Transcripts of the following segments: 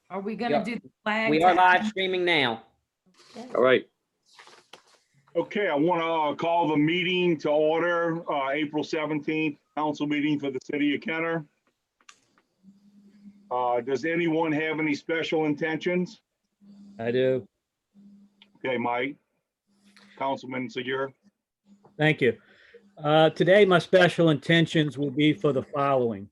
Are we gonna Yep. do the flag? We are live streaming now. All right. Okay, I want to call the meeting to order, April 17th, council meeting for the city of Kenner. Does anyone have any special intentions? I do. Okay, Mike, Councilman Segur. Thank you. Today, my special intentions will be for the following.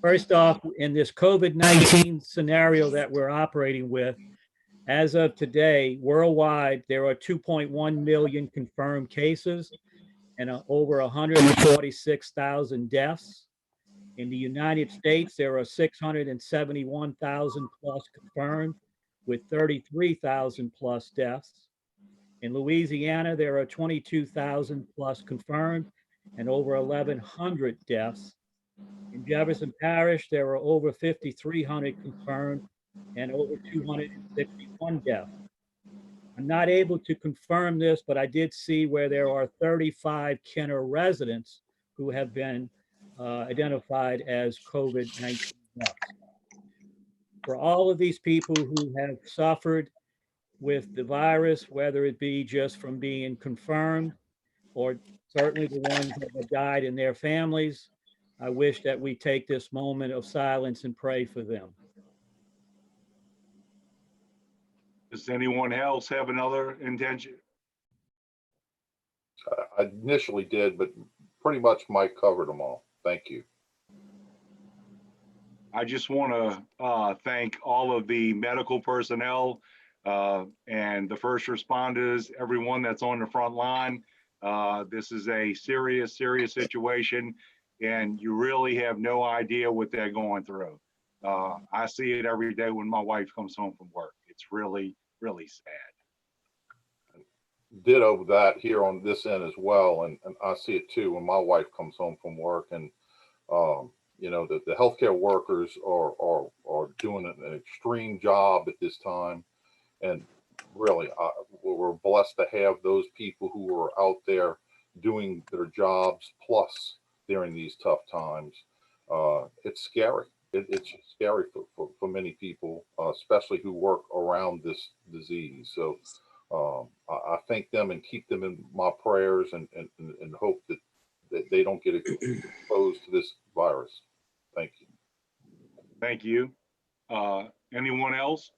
First off, in this COVID-19 scenario that we're operating with, as of today, worldwide, there are 2.1 million confirmed cases and over 146,000 deaths. In the United States, there are 671,000 plus confirmed, with 33,000 plus deaths. In Louisiana, there are 22,000 plus confirmed and over 1,100 deaths. In Jefferson Parish, there are over 5,300 confirmed and over 261 deaths. I'm not able to confirm this, but I did see where there are 35 Kenner residents who have been identified as COVID-19 deaths. For all of these people who have suffered with the virus, whether it be just from being confirmed or certainly the ones that have died in their families, I wish that we take this moment of silence and pray for them. Does anyone else have another intention? I initially did, but pretty much Mike covered them all. Thank you. I just want to thank all of the medical personnel and the first responders, everyone that's on the front line. This is a serious, serious situation, and you really have no idea what they're going through. I see it every day when my wife comes home from work. It's really, really sad. Ditto that here on this end as well, and I see it too when my wife comes home from work, and you know, the healthcare workers are doing an extreme job at this time, and really we're blessed to have those people who are out there doing their jobs plus during these tough times. It's scary. It's scary for many people, especially who work around this disease. So I thank them and keep them in my prayers, and hope that they don't get exposed to this virus. Thank you. Thank you. Anyone else?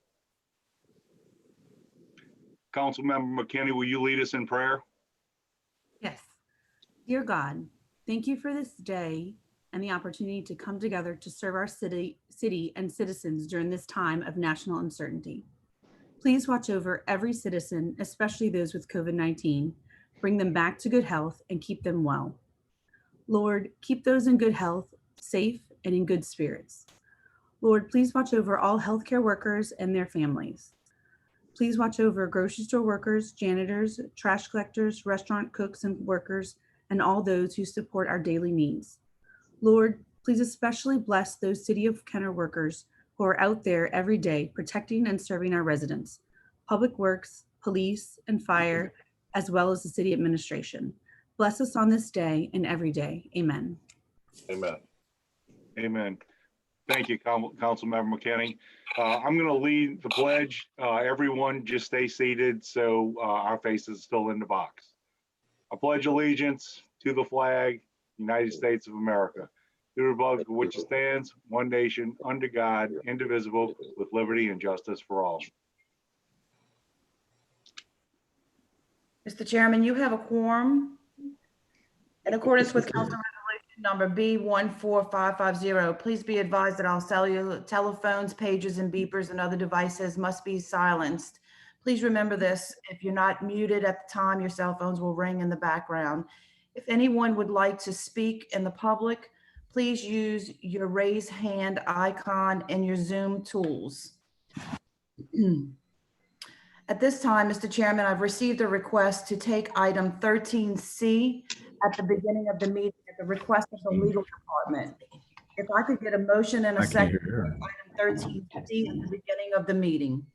Councilmember McKinney, will you lead us in prayer? Yes. Dear God, thank you for this day and the opportunity to come together to serve our city and citizens during this time of national uncertainty. Please watch over every citizen, especially those with COVID-19, bring them back to good health and keep them well. Lord, keep those in good health, safe, and in good spirits. Lord, please watch over all healthcare workers and their families. Please watch over grocery store workers, janitors, trash collectors, restaurant cooks and workers, and all those who support our daily needs. Lord, please especially bless those City of Kenner workers who are out there every day protecting and serving our residents, public works, police, and fire, as well as the city administration. Bless us on this day and every day. Amen. Amen. Amen. Thank you, Councilmember McKinney. I'm going to lead the pledge. Everyone just stay seated so our face is still in the box. I pledge allegiance to the flag, United States of America, to the republic for which it stands, one nation, under God, indivisible, with liberty and justice for all. Mr. Chairman, you have a quorum. In accordance with Council Resolution number B14550, please be advised that all cellular telephones, pagers, and beepers and other devices must be silenced. Please remember this: if you're not muted at the time, your cell phones will ring in the background. If anyone would like to speak in the public, please use your raise hand icon in your Zoom tools. At this time, Mr. Chairman, I've received a request to take item 13C at the beginning of the meeting at the request of the legal department. If I could get a motion and a second for item 13C at the beginning of the meeting.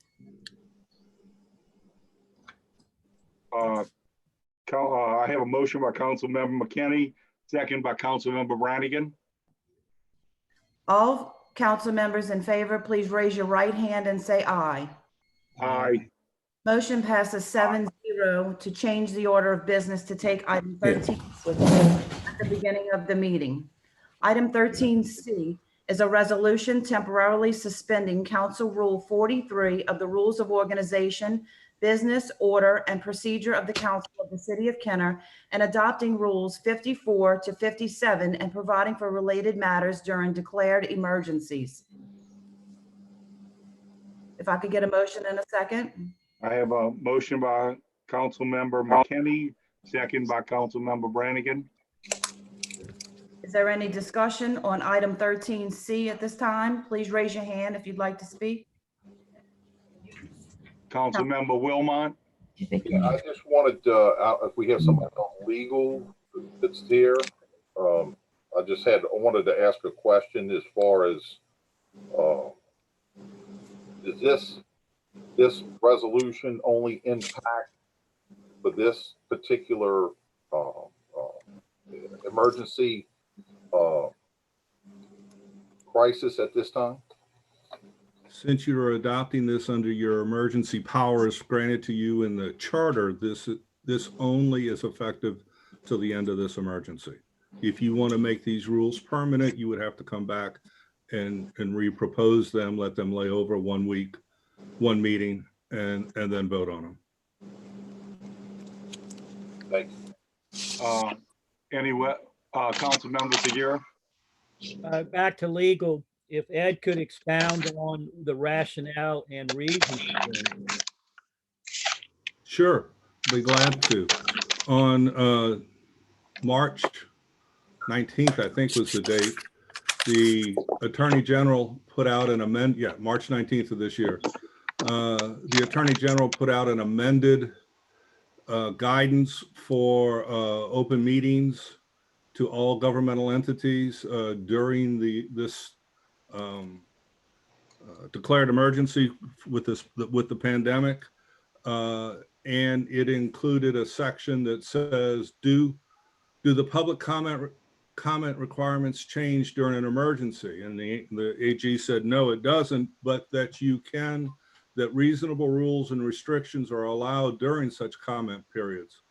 I have a motion by Councilmember McKinney, second by Councilmember Brannigan. All council members in favor, please raise your right hand and say aye. Aye. Motion passes 7-0 to change the order of business to take item 13 at the beginning of the meeting. Item 13C is a resolution temporarily suspending Council Rule 43 of the Rules of Organization, Business, Order, and Procedure of the Council of the City of Kenner and adopting Rules 54 to 57 and providing for related matters during declared emergencies. If I could get a motion in a second. I have a motion by Councilmember McKinney, second by Councilmember Brannigan. Is there any discussion on item 13C at this time? Please raise your hand if you'd like to speak. Councilmember Wilmot. I just wanted, if we have somebody on legal that's here, I wanted to ask a question as far as, does this resolution only impact for this particular emergency crisis at this time? Since you are adopting this under your emergency powers granted to you in the charter, this only is effective till the end of this emergency. If you want to make these rules permanent, you would have to come back and re-propose them, let them lay over 1 week, one meeting, and then vote on them. Thank you. Anyway, Councilmember Segura. Back to legal, if Ed could expound on the rationale and reasons. Sure, be glad to. On March 19th, I think was the date, the Attorney General put out an March 19th of this year. The Attorney General put out an amended guidance for open meetings to all governmental entities during this declared emergency with the pandemic, and it included a section that says, do the public comment requirements change during an emergency? And the AG said no, it doesn't, but that reasonable rules and restrictions are allowed during such comment periods.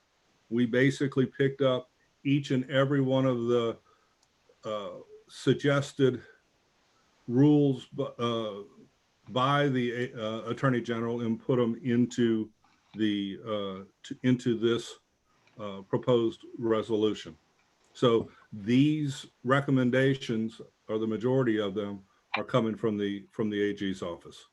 We basically picked up each and every one of the suggested rules by the Attorney General and put them into this proposed resolution. So these recommendations, or the majority of them, are coming from the AG's office.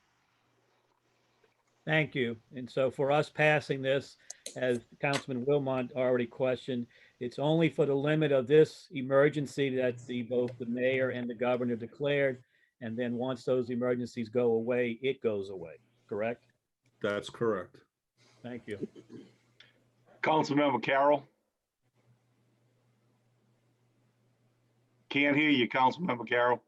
Thank you. And so for us passing this, as Councilman Wilmot already questioned, it's only for the limit of this emergency that both the mayor and the governor declared. And then once those emergencies go away, it goes away, correct? That's correct. Thank you. Councilmember Carroll. Can't hear you, Councilmember Carroll.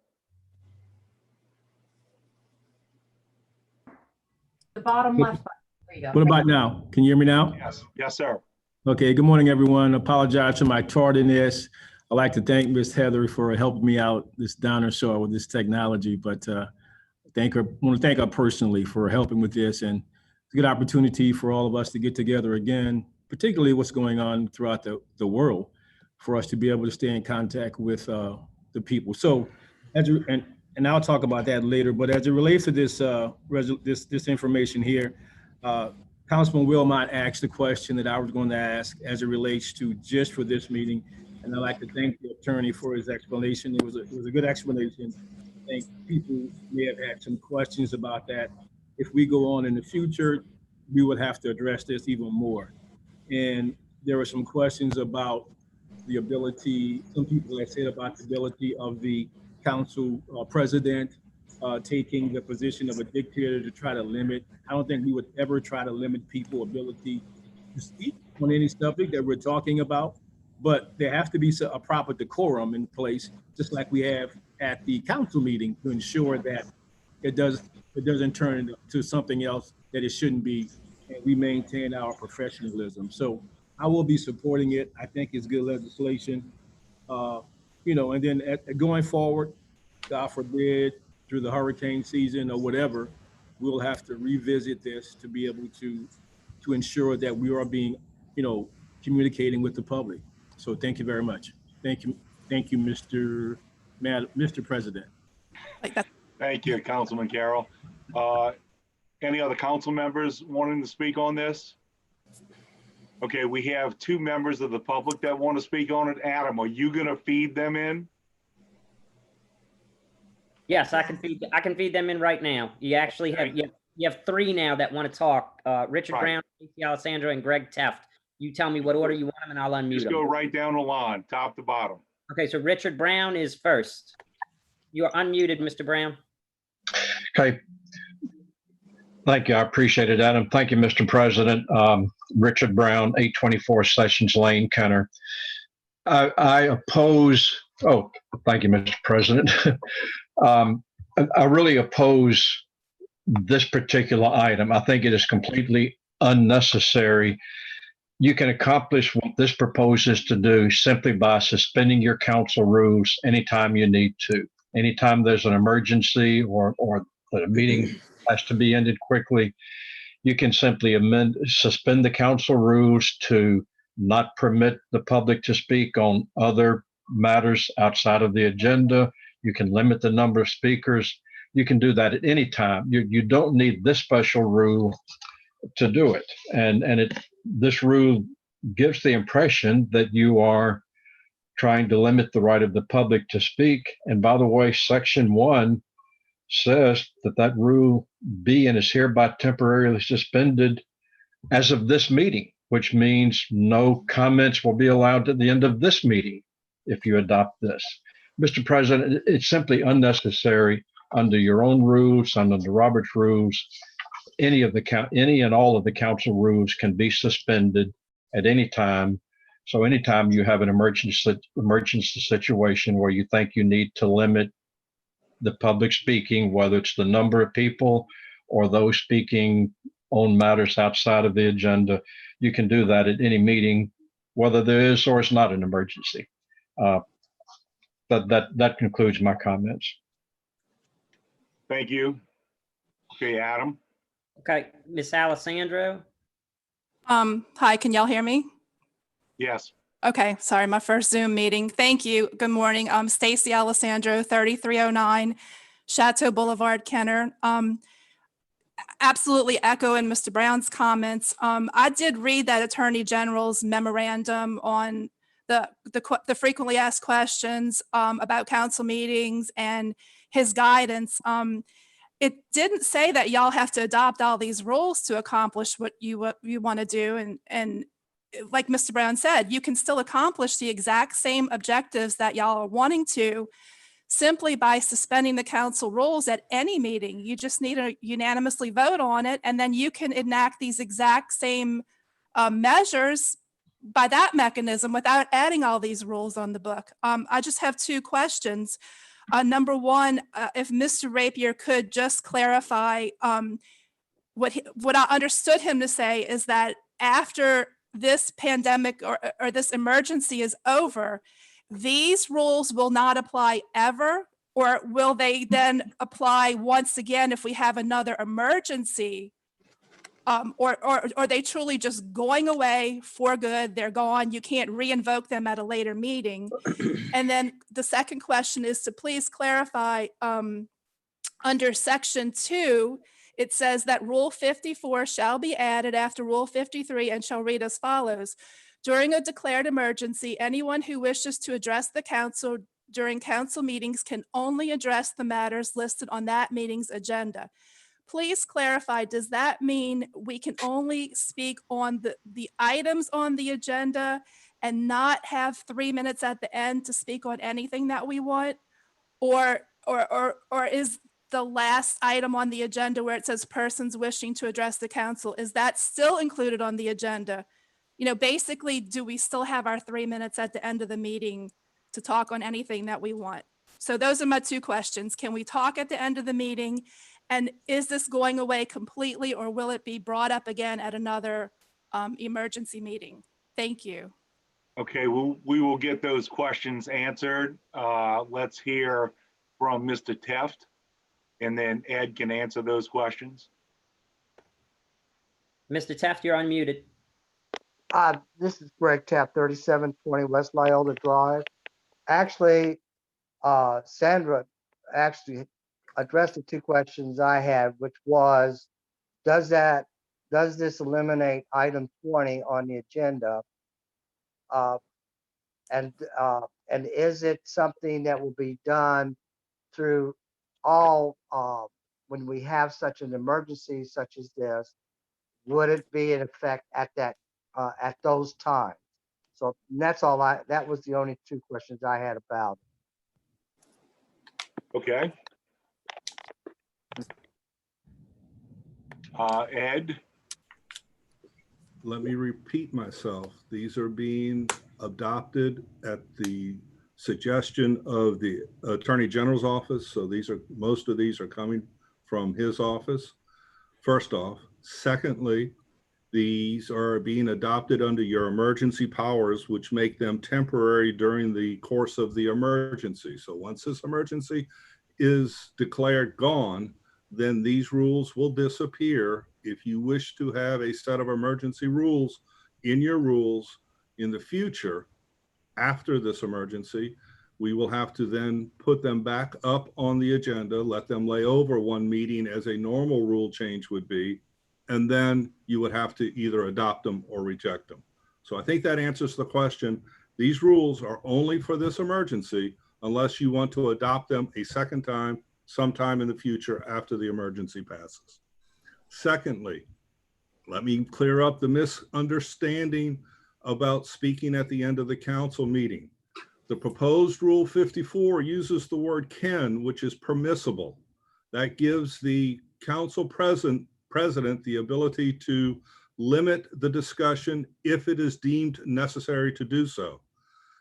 The bottom left button. There you go. What about now? Can you hear me now? Yes, sir. Okay, good morning, everyone. Apologize for my tardiness. I'd like to thank Ms. Heather for helping me out this Downer show with this technology, but want to thank her personally for helping with this, and it's a good opportunity for all of us to get together again, particularly what's going on throughout the world, for us to be able to stay in contact with the people. So, and I'll talk about that later, but as it relates to this this information here, Councilman Wilmot asked the question that I was going to ask as it relates to just for this meeting, and I'd like to thank the attorney for his explanation. It was a good explanation. I think people may have had some questions about that. If we go on in the future, we would have to address this even more. And there were some questions about the ability, some people have said about the ability of the council president taking the position of a dictator to try to limit. I don't think we would ever try to limit people's ability to speak on any subject that we're talking about, but there has to be a proper decorum in place, just like we have at the council meeting, to ensure that it doesn't turn into something else that it shouldn't be, and we maintain our professionalism. So I will be supporting it. I think it's good legislation. And then going forward, God forbid, through the hurricane season or whatever, we'll have to revisit this to be able to ensure that we are being, communicating with the public. So thank you very much. Thank you, Mr. President. Thank you, Councilman Carroll. Any other council members wanting to speak on this? Okay, we have 2 members of the public that want to speak on it. Adam, are you going to feed them in? Yes, I can feed them in right now. You actually have, you have 3 now that want to talk. Richard Right. Brown, Casey Alessandro, and Greg Teft. You tell me what order you want them and I'll unmute Just them. go right down the line, top to bottom. Okay, so Richard Brown is first. You are unmuted, Mr. Brown. Okay. Thank you. I appreciate it, Adam. Thank you, Mr. President. Richard Brown, 824 Sessions Lane, Kenner. I oppose, thank you, Mr. President. I really oppose this particular item. I think it is completely unnecessary. You can accomplish what this proposes to do simply by suspending your council rules anytime you need to. Anytime there's an emergency or that a meeting has to be ended quickly, you can simply suspend the council rules to not permit the public to speak on other matters outside of the agenda. You can limit the number of speakers. You can do that at any time. You don't need this special rule to do it. And this rule gives the impression that you are trying to limit the right of the public to speak. And by the way, Section 1 says that rule be and is hereby temporarily suspended as of this meeting, which means no comments will be allowed at the end of this meeting if you adopt this. Mr. President, it's simply unnecessary under your own rules, under the Roberts rules. Any and all of the council rules can be suspended at any time. So anytime you have an emergency situation where you think you need to limit the public speaking, whether it's the number of people or those speaking on matters outside of the agenda, you can do that at any meeting, whether there is or is not an emergency. That concludes my comments. Thank you. Okay, Adam. Okay, Miss Alessandro. Hi, can y'all hear me? Yes. Okay, sorry, my first Zoom meeting. Thank you. Good morning. I'm Stacy Alessandro, 3309 Chateau Boulevard, Kenner. Absolutely echoing Mr. Brown's comments. I did read that Attorney General's memorandum on the frequently asked questions about council meetings and his guidance. It didn't say that y'all have to adopt all these rules to accomplish what you want to do. And like Mr. Brown said, you can still accomplish the exact same objectives that y'all are wanting to simply by suspending the council rules at any meeting. You just need to unanimously vote on it, and then you can enact these exact same measures by that mechanism without adding all these rules on the book. I just have 2 questions. Number one, if Mr. Rapier could just clarify what I understood him to say is that after this pandemic or this emergency is over, these rules will not apply ever, or will they then apply once again if we have another emergency? Or are they truly just going away for good? They're gone. You can't reinvoke them at a later meeting. And then the second question is to please clarify under Section 2, it says that Rule 54 shall be added after Rule 53 and shall read as follows. During a declared emergency, anyone who wishes to address the council during council meetings can only address the matters listed on that meeting's agenda. Please clarify, does that mean we can only speak on the items on the agenda and not have 3 minutes at the end to speak on anything that we want? Or is the last item on the agenda where it says persons wishing to address the council, is that still included on the agenda? You know, basically, do we still have our 3 minutes at the end of the meeting to talk on anything that we want? So those are my 2 questions. Can we talk at the end of the meeting? And is this going away completely, or will it be brought up again at another emergency meeting? Thank you. Okay, we will get those questions answered. Let's hear from Mr. Teft. and then Ed can answer those questions. Mr. Taft, you're unmuted. This is Greg Tapp, 3720 West Viola Drive. Actually, Sandra actually addressed the two questions I had, which was, does this eliminate item 20 on the agenda? And is it something that will be done through all, when we have such an emergency such as this, would it be in effect at those times? So that's all that was the only two questions I had about it. Okay. Ed? Let me repeat myself. These are being adopted at the suggestion of the Attorney General's office. So most of these are coming from his office, first off. Secondly, these are being adopted under your emergency powers, which make them temporary during the course of the emergency. So once this emergency is declared gone, then these rules will disappear. If you wish to have a set of emergency rules in your rules in the future, after this emergency, we will have to then put them back up on the agenda, let them lay over one meeting as a normal rule change would be, and then you would have to either adopt them or reject them. So I think that answers the question. These rules are only for this emergency unless you want to adopt them a second time sometime in the future after the emergency passes. Secondly, let me clear up the misunderstanding about speaking at the end of the council meeting. The proposed Rule 54 uses the word can, which is permissible. That gives the council president the ability to limit the discussion if it is deemed necessary to do so.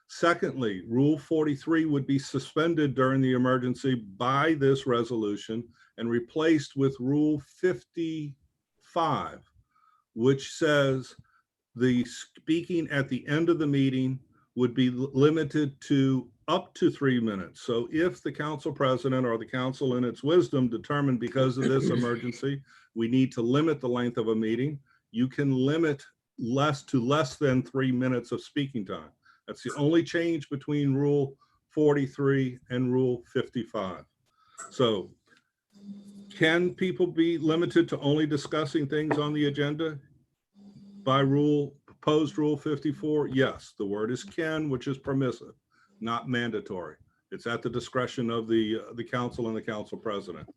Secondly, Rule 43 would be suspended during the emergency by this resolution and replaced with Rule 55, which says the speaking at the end of the meeting would be limited to up to 3 minutes. So if the council president or the council in its wisdom determined because of this emergency, we need to limit the length of a meeting, you can limit less than 3 minutes of speaking time. That's the only change between Rule 43 and Rule 55. So can people be limited to only discussing things on the agenda by proposed Rule 54? Yes, the word is can, which is permissive, not mandatory. It's at the discretion of the council and the council president.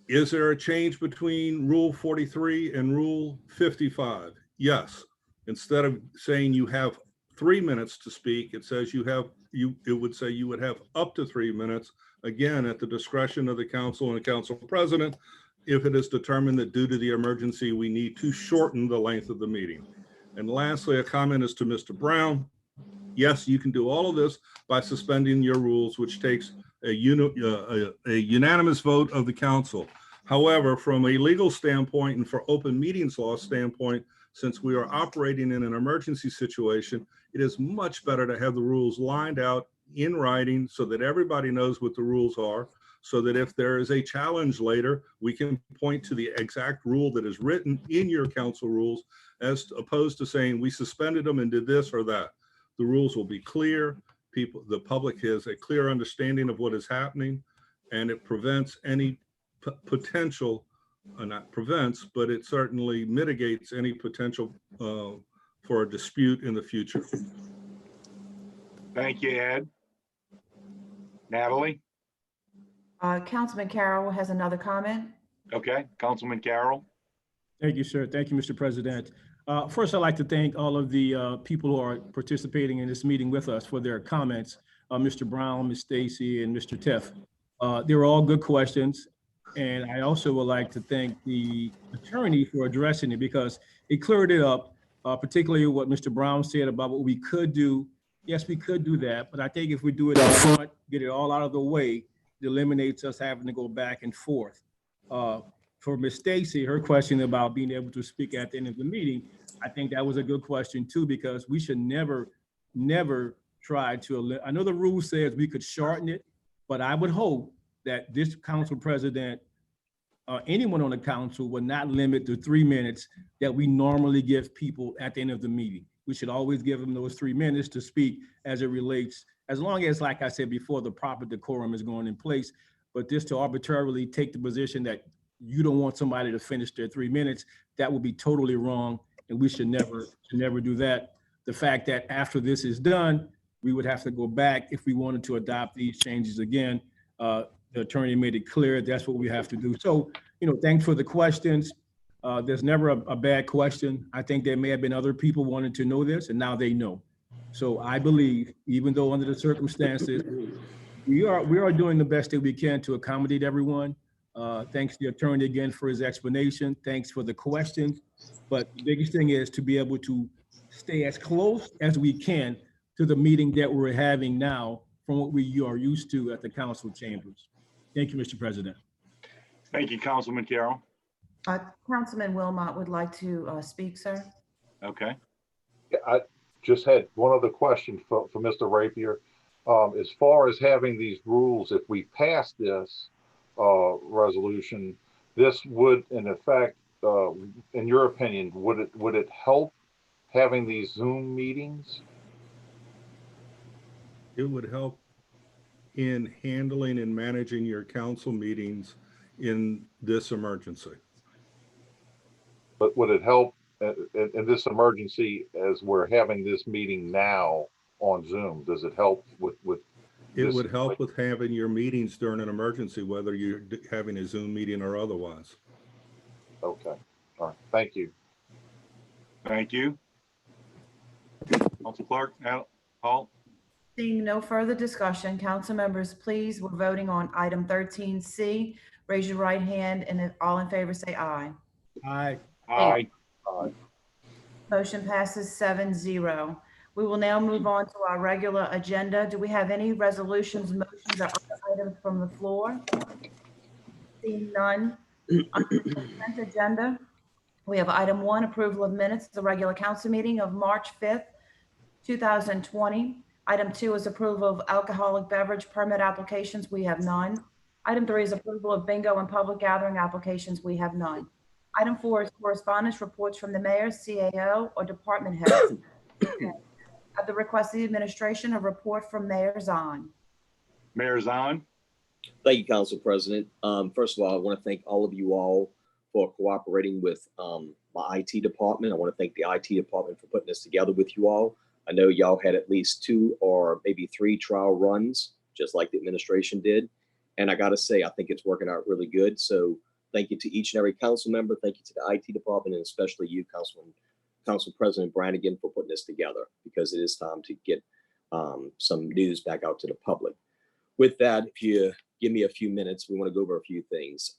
Is there a change between Rule 43 and Rule 55? Yes. Instead of saying you have 3 minutes to speak, it says it would say you would have up to 3 minutes, again, at the discretion of the council and the council president, if it is determined that due to the emergency, we need to shorten the length of the meeting. And lastly, a comment is to Mr. Brown. Yes, you can do all of this by suspending your rules, which takes a unanimous vote of the council. However, from a legal standpoint and for open meetings law standpoint, since we are operating in an emergency situation, it is much better to have the rules lined out in writing so that everybody knows what the rules are, so that if there is a challenge later, we can point to the exact rule that is written in your council rules, as opposed to saying we suspended them and did this or that. The rules will be clear. The public has a clear understanding of what is happening, and it prevents any potential, not prevents, but it certainly mitigates any potential for a dispute in the future. Thank you, Ed. Natalie? Councilman Carroll has another comment. Okay, Councilman Carroll. Thank you, sir. Thank you, Mr. President. First, I'd like to thank all of the people who are participating in this meeting with us for their comments, Mr. Brown, Ms. Stacy, and Mr. Tiff. They were all good questions. And I also would like to thank the attorney for addressing it because it cleared it up, particularly what Mr. Brown said about what we could do. Yes, we could do that, but I think if we do it up front, get it all out of the way, it eliminates us having to go back and forth. For Ms. Stacy, her question about being able to speak at the end of the meeting, I think that was a good question too, because we should never try to, I know the rule says we could shorten it, but I would hope that this council president or anyone on the council will not limit the 3 minutes that we normally give people at the end of the meeting. We should always give them those 3 minutes to speak as it relates, as long as, like I said before, the proper decorum is going in place. But just to arbitrarily take the position that you don't want somebody to finish their 3 minutes, that would be totally wrong. And we should never do that. The fact that after this is done, we would have to go back if we wanted to adopt these changes again. The attorney made it clear that's what we have to do. So, thanks for the questions. There's never a bad question. I think there may have been other people wanting to know this, and now they know. So I believe, even though under the circumstances, we are doing the best that we can to accommodate everyone. Thanks to the attorney again for his explanation. Thanks for the questions. But the biggest thing is to be able to stay as close as we can to the meeting that we're having now from what we are used to at the council chambers. Thank you, Mr. President. Thank you, Councilman Carroll. Councilman Wilmot would like to speak, sir. Okay. Yeah, I just had one other question for Mr. Rapier. As far as having these rules, if we pass this resolution, this would, in effect, in your opinion, would it help having these Zoom meetings? It would help in handling and managing your council meetings in this emergency. But would it help in this emergency as we're having this meeting now on Zoom? Does it help with It would help with having your meetings during an emergency, whether you're having a Zoom meeting or otherwise. Okay. All right. Thank you. Thank you. Council Clerk, Paul. Seeing no further discussion, council members, please, we're voting on item 13C. Raise your right hand and if all in favor say aye. Aye. Aye. Motion passes 7-0. We will now move on to our regular agenda. Do we have any resolutions, motions, or other items from the floor? Seeing none. On the consent agenda, we have item 1, approval of minutes of the regular council meeting of March 5th, 2020. Item 2 is approval of alcoholic beverage permit applications. We have none. Item 3 is approval of bingo and public gathering applications. We have none. Item 4 is correspondence, reports from the mayor, CAO, or department heads. At the request of the administration, a report from Mayor Zahn. Mayor Zahn. Thank you, Council President. First of all, I want to thank all of you all for cooperating with my IT department. I want to thank the IT department for putting this together with you all. I know y'all had at least 2 or maybe 3 trial runs, just like the administration did. And I got to say, I think it's working out really good. So thank you to each and every council member. Thank you to the IT department, and especially you, Council President Brandie, for putting this together, because it is time to get some news back out to the public. With that, if you give me a few minutes, we want to go over a few things.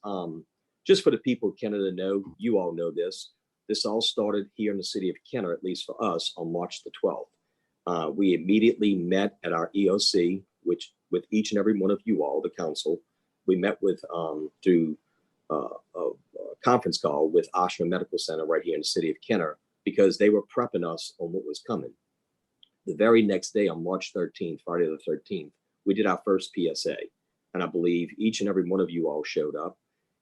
Just for the people of Kenner to know, you all know this. This all started here in the city of Kenner, at least for us, on March the 12th. We immediately met at our EOC, which with each and every one of you all, the council, we met with through a conference call with Oshner Medical Center right here in the city of Kenner, because they were prepping us on what was coming. The very next day on March 13th, Friday the 13th, we did our first PSA. And I believe each and every one of you all showed up.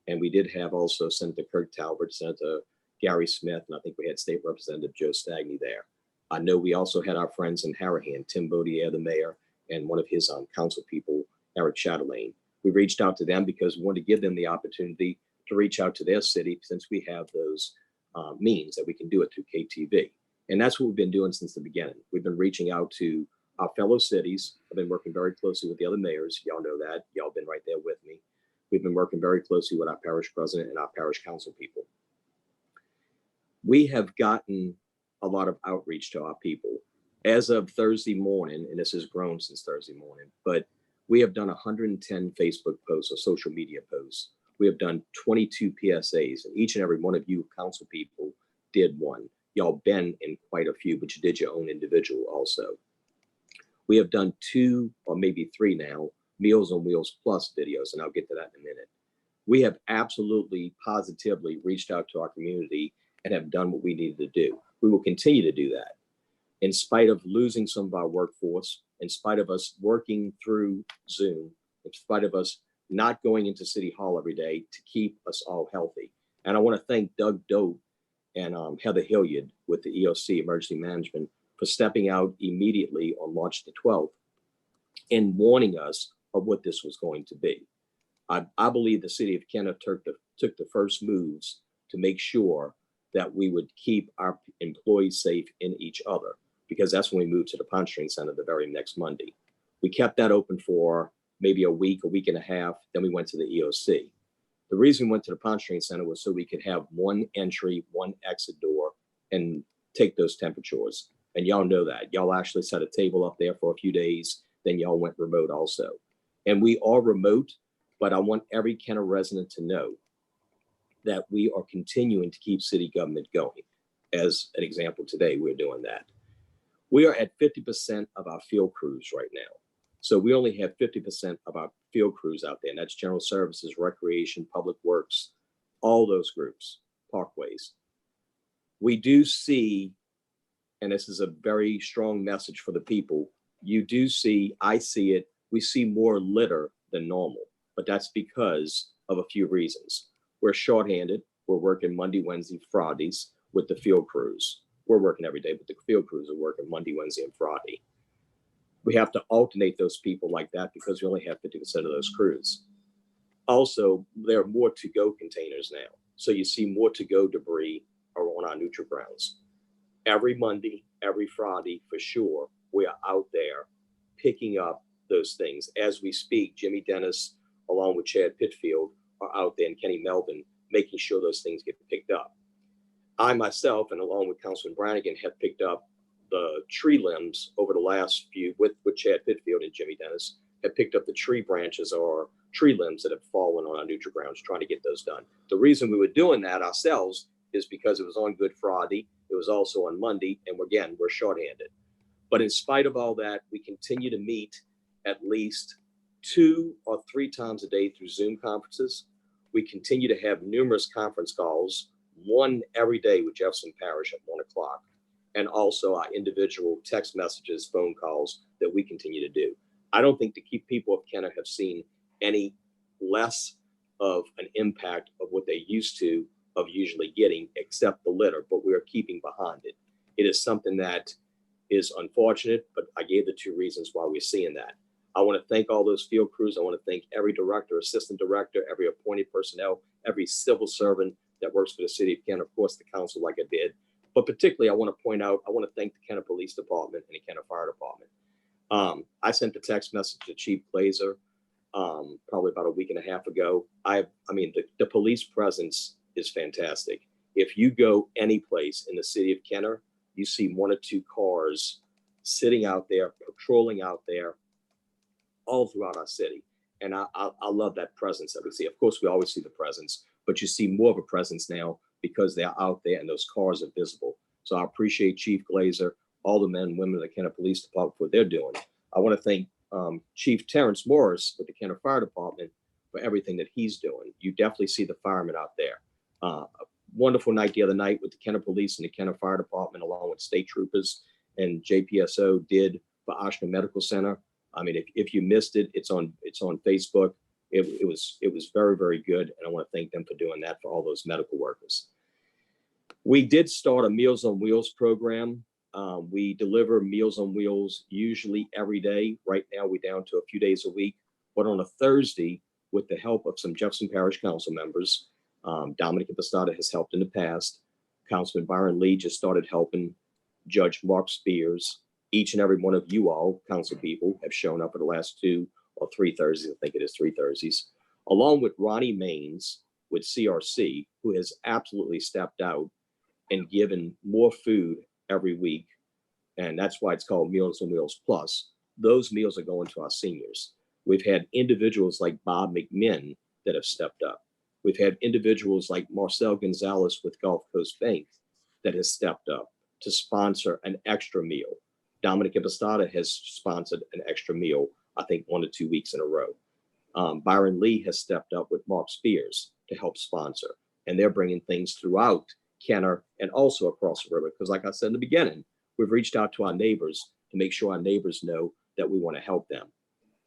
And we did have also Senator Kirk Talbert, Senator Gary Smith, and I think we had State Representative Joe Stagney there. I know we also had our friends in Harahan, Tim Baudier, the mayor, and one of his council people, Eric Chatelaine. We reached out to them because we wanted to give them the opportunity to reach out to their city, since we have those means that we can do it through KTV. And that's what we've been doing since the beginning. We've been reaching out to our fellow cities. I've been working very closely with the other mayors. Y'all know that. Y'all been right there with me. We've been working very closely with our parish president and our parish council people. We have gotten a lot of outreach to our people. As of Thursday morning, and this has grown since Thursday morning, but we have done 110 Facebook posts or social media posts. We have done 22 PSAs, and each and every one of you council people did one. Y'all been in quite a few, but you did your own individual also. We have done 2 or maybe 3 now, Meals on Wheels Plus videos, and I'll get to that in a minute. We have absolutely positively reached out to our community and have done what we needed to do. We will continue to do that. In spite of losing some of our workforce, in spite of us working through Zoom, in spite of us not going into City Hall every day to keep us all healthy. And I want to thank Doug Doe and Heather Hilliard with the EOC Emergency Management for stepping out immediately on March the 12th and warning us of what this was going to be. I believe the city of Kenner took the first moves to make sure that we would keep our employees safe in each other, because that's when we moved to the Pontchartrain Center the very next Monday. We kept that open for maybe a week and a half. Then we went to the EOC. The reason we went to the Pontchartrain Center was so we could have one entry, one exit door, and take those temperatures. And y'all know that. Y'all actually set a table up there for a few days. Then y'all went remote also. And we are remote, but I want every Kenner resident to know that we are continuing to keep city government going. As an example, today we're doing that. We are at 50% of our field crews right now. So we only have 50% of our field crews out there, and that's general services, recreation, public works, all those groups, parkways. We do see, and this is a very strong message for the people, you do see, I see it, we see more litter than normal, but that's because of a few reasons. We're shorthanded. We're working Monday, Wednesday, Fridays with the field crews. We're working every day, but the field crews are working Monday, Wednesday, and Friday. We have to alternate those people like that because we only have 50% of those crews. Also, there are more to-go containers now. So you see more to-go debris on our neutral grounds. Every Monday, every Friday, for sure, we are out there picking up those things. As we speak, Jimmy Dennis, along with Chad Pitfield, are out there, and Kenny Melvin, making sure those things get picked up. I myself, and along with Councilman Brannigan, have picked up the tree limbs over the last few, with Chad Pitfield and Jimmy Dennis, have picked up the tree branches or tree limbs that have fallen on our neutral grounds, trying to get those done. The reason we were doing that ourselves is because it was on Good Friday. It was also on Monday, and again, we're shorthanded. But in spite of all that, we continue to meet at least 2 or 3 times a day through Zoom conferences. We continue to have numerous conference calls, one every day with Jefferson Parish at 1 o'clock, and also our individual text messages, phone calls that we continue to do. I don't think the people of Kenner have seen any less of an impact of what they used to of usually getting, except the litter, but we are keeping behind it. It is something that is unfortunate, but I gave the 2 reasons why we're seeing that. I want to thank all those field crews. I want to thank every director, assistant director, every appointed personnel, every civil servant that works for the city of Kenner, of course, the council, like I did. But particularly, I want to point out, I want to thank the Kenner Police Department and the Kenner Fire Department. I sent the text message to Chief Glazer probably about a week and a half ago. I mean, the police presence is fantastic. If you go any place in the city of Kenner, you see 1 or 2 cars sitting out there, patrolling out there, all throughout our city. And I love that presence that we see. Of course, we always see the presence, but you see more of a presence now because they're out there and those cars are visible. So I appreciate Chief Glazer, all the men and women of the Kenner Police Department for what they're doing. I want to thank Chief Terrence Morris with the Kenner Fire Department for everything that he's doing. You definitely see the firemen out there. A wonderful night the other night with the Kenner Police and the Kenner Fire Department, along with state troopers and JPSO did for Oshner Medical Center. I mean, if you missed it, it's on Facebook. It was very, very good. And I want to thank them for doing that for all those medical workers. We did start a Meals on Wheels program. We deliver Meals on Wheels usually every day. Right now, we're down to a few days a week. But on a Thursday, with the help of some Jefferson Parish council members, Dominic Impostata has helped in the past. Councilman Byron Lee just started helping. Judge Mark Spears. Each and every one of you all, council people, have shown up for the last 2 or 3 Thursdays. I think it is 3 Thursdays, along with Ronnie Maines with CRC, who has absolutely stepped out and given more food every week. And that's why it's called Meals on Wheels Plus. Those meals are going to our seniors. We've had individuals like Bob McMinn that have stepped up. We've had individuals like Marcel Gonzalez with Gulf Coast Bank that has stepped up to sponsor an extra meal. Dominic Impostata has sponsored an extra meal, I think 1 or 2 weeks in a row. Byron Lee has stepped up with Mark Spears to help sponsor. And they're bringing things throughout Kenner and also across the river. Because like I said in the beginning, we've reached out to our neighbors to make sure our neighbors know that we want to help them.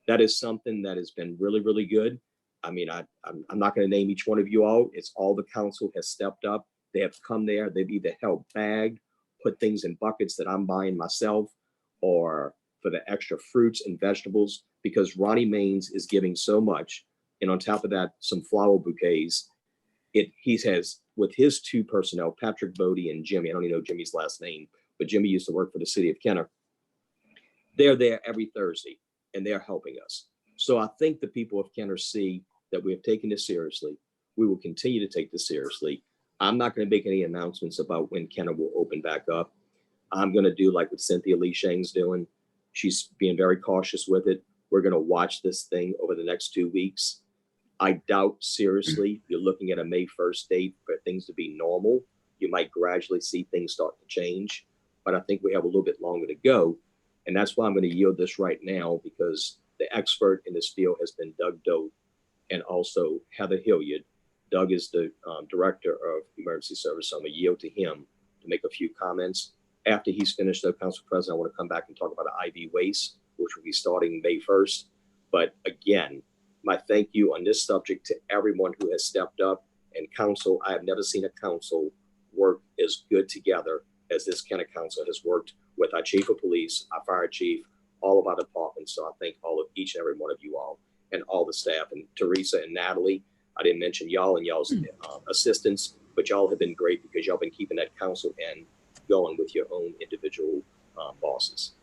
That is something that has been really, really good. I mean, I'm not going to name each one of you all. It's all the council has stepped up. They have come there. They've either helped bag, put things in buckets that I'm buying myself, or for the extra fruits and vegetables, because Ronnie Maines is giving so much. And on top of that, some flower bouquets. He has, with his two personnel, Patrick Bodie and Jimmy, I don't even know Jimmy's last name, but Jimmy used to work for the city of Kenner. They're there every Thursday and they're helping us. So I think the people of Kenner see that we have taken this seriously. We will continue to take this seriously. I'm not going to make any announcements about when Kenner will open back up. I'm going to do like what Cynthia Lee Shang's doing. She's being very cautious with it. We're going to watch this thing over the next 2 weeks. I doubt seriously you're looking at a May 1st date for things to be normal. You might gradually see things start to change, but I think we have a little bit longer to go. And that's why I'm going to yield this right now, because the expert in this field has been Doug Doe and also Heather Hilliard. Doug is the director of emergency service. So I'm going to yield to him to make a few comments. After he's finished, though, Council President, I want to come back and talk about the IV waste, which will be starting May 1st. But again, my thank you on this subject to everyone who has stepped up. And council, I have never seen a council work as good together as this Kenner Council has worked with our chief of police, our fire chief, all of our departments. So I thank all of each and every one of you all and all the staff, and Teresa and Natalie. I didn't mention y'all and y'all's assistants, but y'all have been great because y'all been keeping that council end going with your own individual bosses.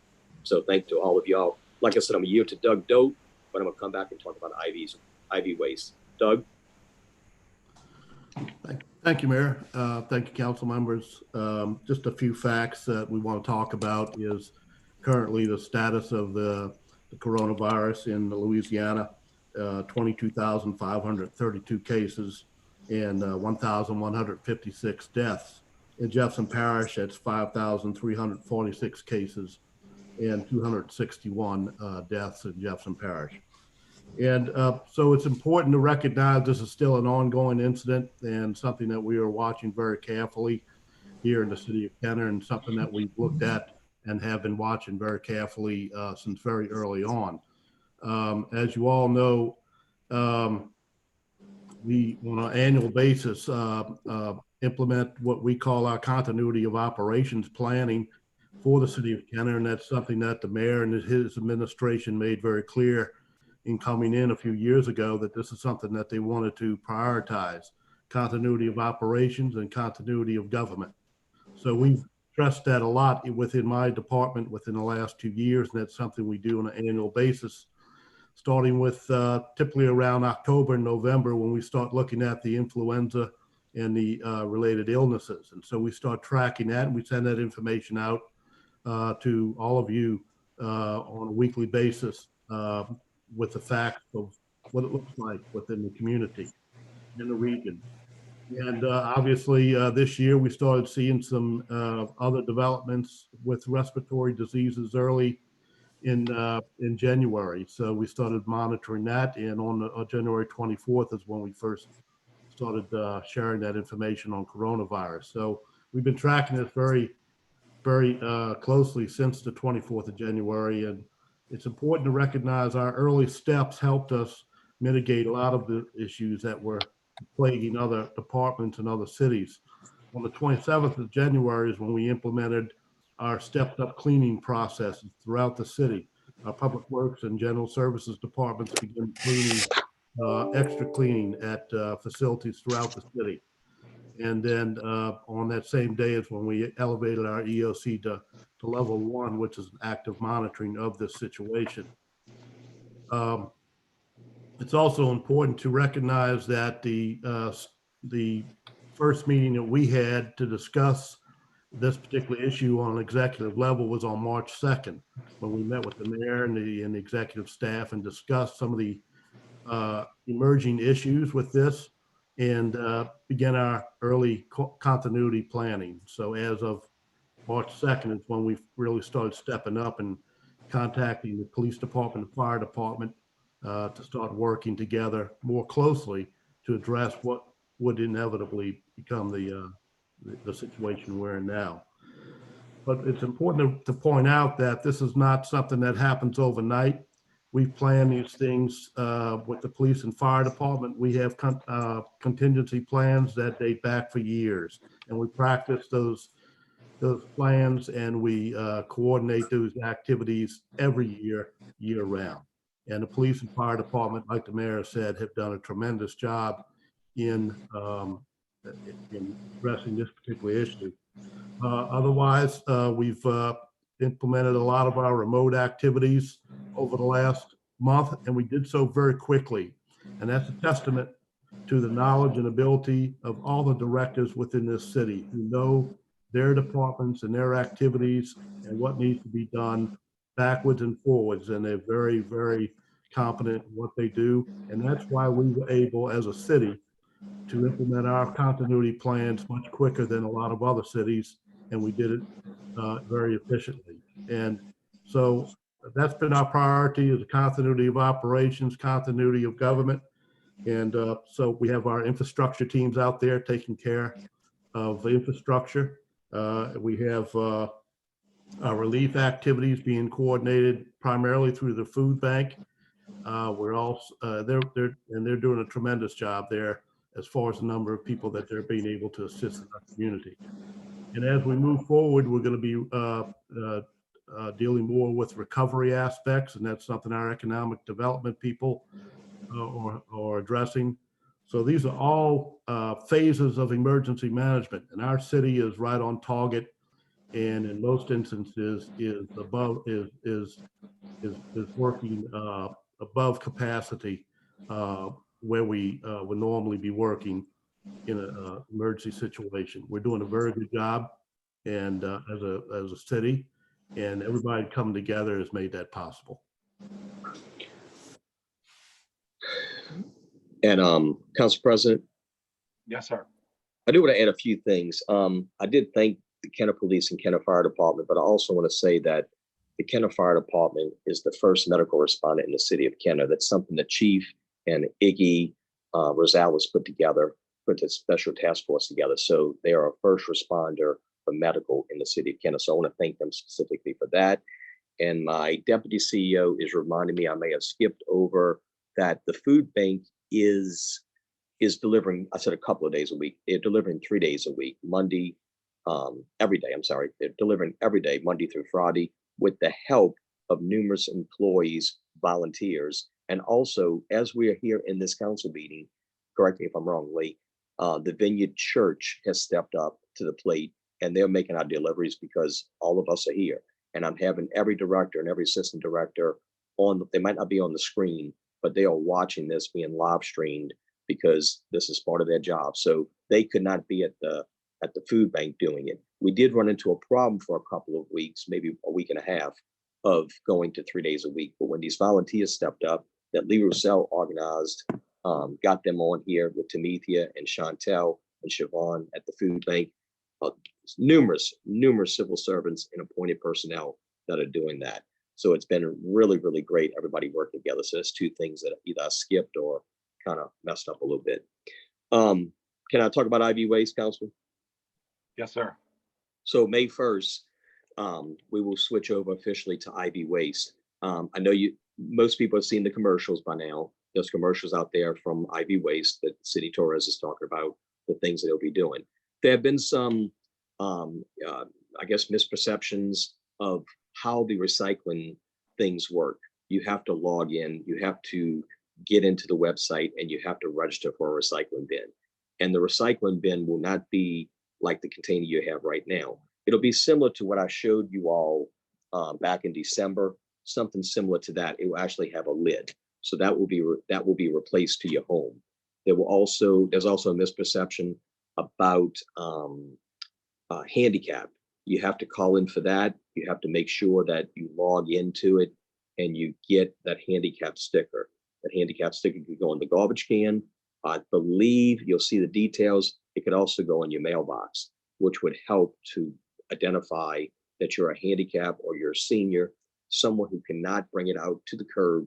So thank you to all of y'all. Like I said, I'm a year to Doug Doe, but I'm gonna come back and talk about IV waste. Doug? Thank you, Mayor. Thank you, council members. Just a few facts that we want to talk about is currently the status of the coronavirus in Louisiana. 22,532 cases and 1,156 deaths. In Jefferson Parish, that's 5,346 cases and 261 deaths in Jefferson Parish. And so it's important to recognize this is still an ongoing incident and something that we are watching very carefully here in the city of Kenner, and something that we've looked at and have been watching very carefully since very early on. As you all know, we, on an annual basis, implement what we call our continuity of operations planning for the city of Kenner, and that's something that the mayor and his administration made very clear in coming in a few years ago, that this is something that they wanted to prioritize: continuity of operations and continuity of government. So we've stressed that a lot within my department within the last 2 years, and that's something we do on an annual basis, starting with typically around October and November, when we start looking at the influenza and the related illnesses. And so we start tracking that, and we send that information out to all of you on a weekly basis with the facts of what it looks like within the community in the region. And obviously this year we started seeing some other developments with respiratory diseases early in January. So we started monitoring that, and on January 24th is when we first started sharing that information on coronavirus. So we've been tracking this very, very closely since the 24th of January. And it's important to recognize our early steps helped us mitigate a lot of the issues that were plaguing other departments and other cities. On the 27th of January is when we implemented our stepped up cleaning processes throughout the city. Our public works and general services departments began cleaning, extra cleaning at facilities throughout the city. And then on that same day is when we elevated our EOC to level 1, which is active monitoring of this situation. It's also important to recognize that the first meeting that we had to discuss this particular issue on an executive level was on March 2nd, when we met with the mayor and the executive staff and discussed some of the emerging issues with this, and began our early continuity planning. So as of March 2nd is when we really started stepping up and contacting the police department and fire department to start working together more closely to address what would inevitably become the situation we're in now. But it's important to point out that this is not something that happens overnight. we plan these things with the police and fire department. We have contingency plans that date back for years, and we practice those plans, and we coordinate those activities every year round. And the police and fire department, like the mayor said, have done a tremendous job in addressing this particular issue. Otherwise, we've implemented a lot of our remote activities over the last month, and we did so very quickly. And that's a testament to the knowledge and ability of all the directors within this city who know their departments and their activities and what needs to be done backwards and forwards. And they're very, very competent in what they do. And that's why we were able, as a city, to implement our continuity plans much quicker than a lot of other cities, and we did it very efficiently. And so that's been our priority, is the continuity of operations, continuity of government. And so we have our infrastructure teams out there taking care of the infrastructure. We have our relief activities being coordinated primarily through the food bank. We're also they're doing a tremendous job there as far as the number of people that they're being able to assist in our community. And as we move forward, we're going to be dealing more with recovery aspects, and that's something our economic development people are addressing. So these are all phases of emergency management, and our city is right on target, and in most instances is working above capacity where we would normally be working in an emergency situation. We're doing a very good job, and as a city, and everybody coming together has made that possible. And Council President? Yes, sir. I do want to add a few things. I did thank the Kenner Police and Kenner Fire Department, but I also want to say that the Kenner Fire Department is the first medical respondent in the city of Kenner. That's something the Chief and Iggy Rosales put a special task force together. So they are a first responder for medical in the city of Kenner. So I want to thank them specifically for that. And my deputy CEO is reminding me, I may have skipped over, that the food bank is delivering, I said a couple of days a week. They're delivering 3 days a week, every day, I'm sorry. They're delivering every day, Monday through Friday, with the help of numerous employees, volunteers. And also, as we are here in this council meeting, correct me if I'm wrong, Lee, the Vineyard Church has stepped up to the plate, and they're making our deliveries because all of us are here. And I'm having every director and every assistant director they might not be on the screen, but they are watching this being live streamed because this is part of their job. So they could not be at the food bank doing it. We did run into a problem for a couple of weeks, maybe a week and a half, of going to 3 days a week. But when these volunteers stepped up, that Lee Roussel organized, got them on here with Tamithia and Chantel and Siobhan at the food bank. Numerous civil servants and appointed personnel that are doing that. So it's been really, really great, everybody working together. So that's two things that either I skipped or kind of messed up a little bit. Can I talk about IV waste, Councilman? Yes, sir. So May 1st, we will switch over officially to IV waste. I know most people have seen the commercials by now. There's commercials out there from IV waste that City Torres is talking about, the things that they'll be doing. There have been some, I guess, misperceptions of how the recycling things work. You have to log in, you have to get into the website, and you have to register for a recycling bin. And the recycling bin will not be like the container you have right now. It'll be similar to what I showed you all back in December, something similar to that. It will actually have a lid. So that will be replaced to your home. There's also a misperception about handicap. You have to call in for that. You have to make sure that you log into it and you get that handicap sticker. That handicap sticker could go in the garbage can. I believe you'll see the details. It could also go in your mailbox, which would help to identify that you're a handicap or you're a senior, someone who cannot bring it out to the curb.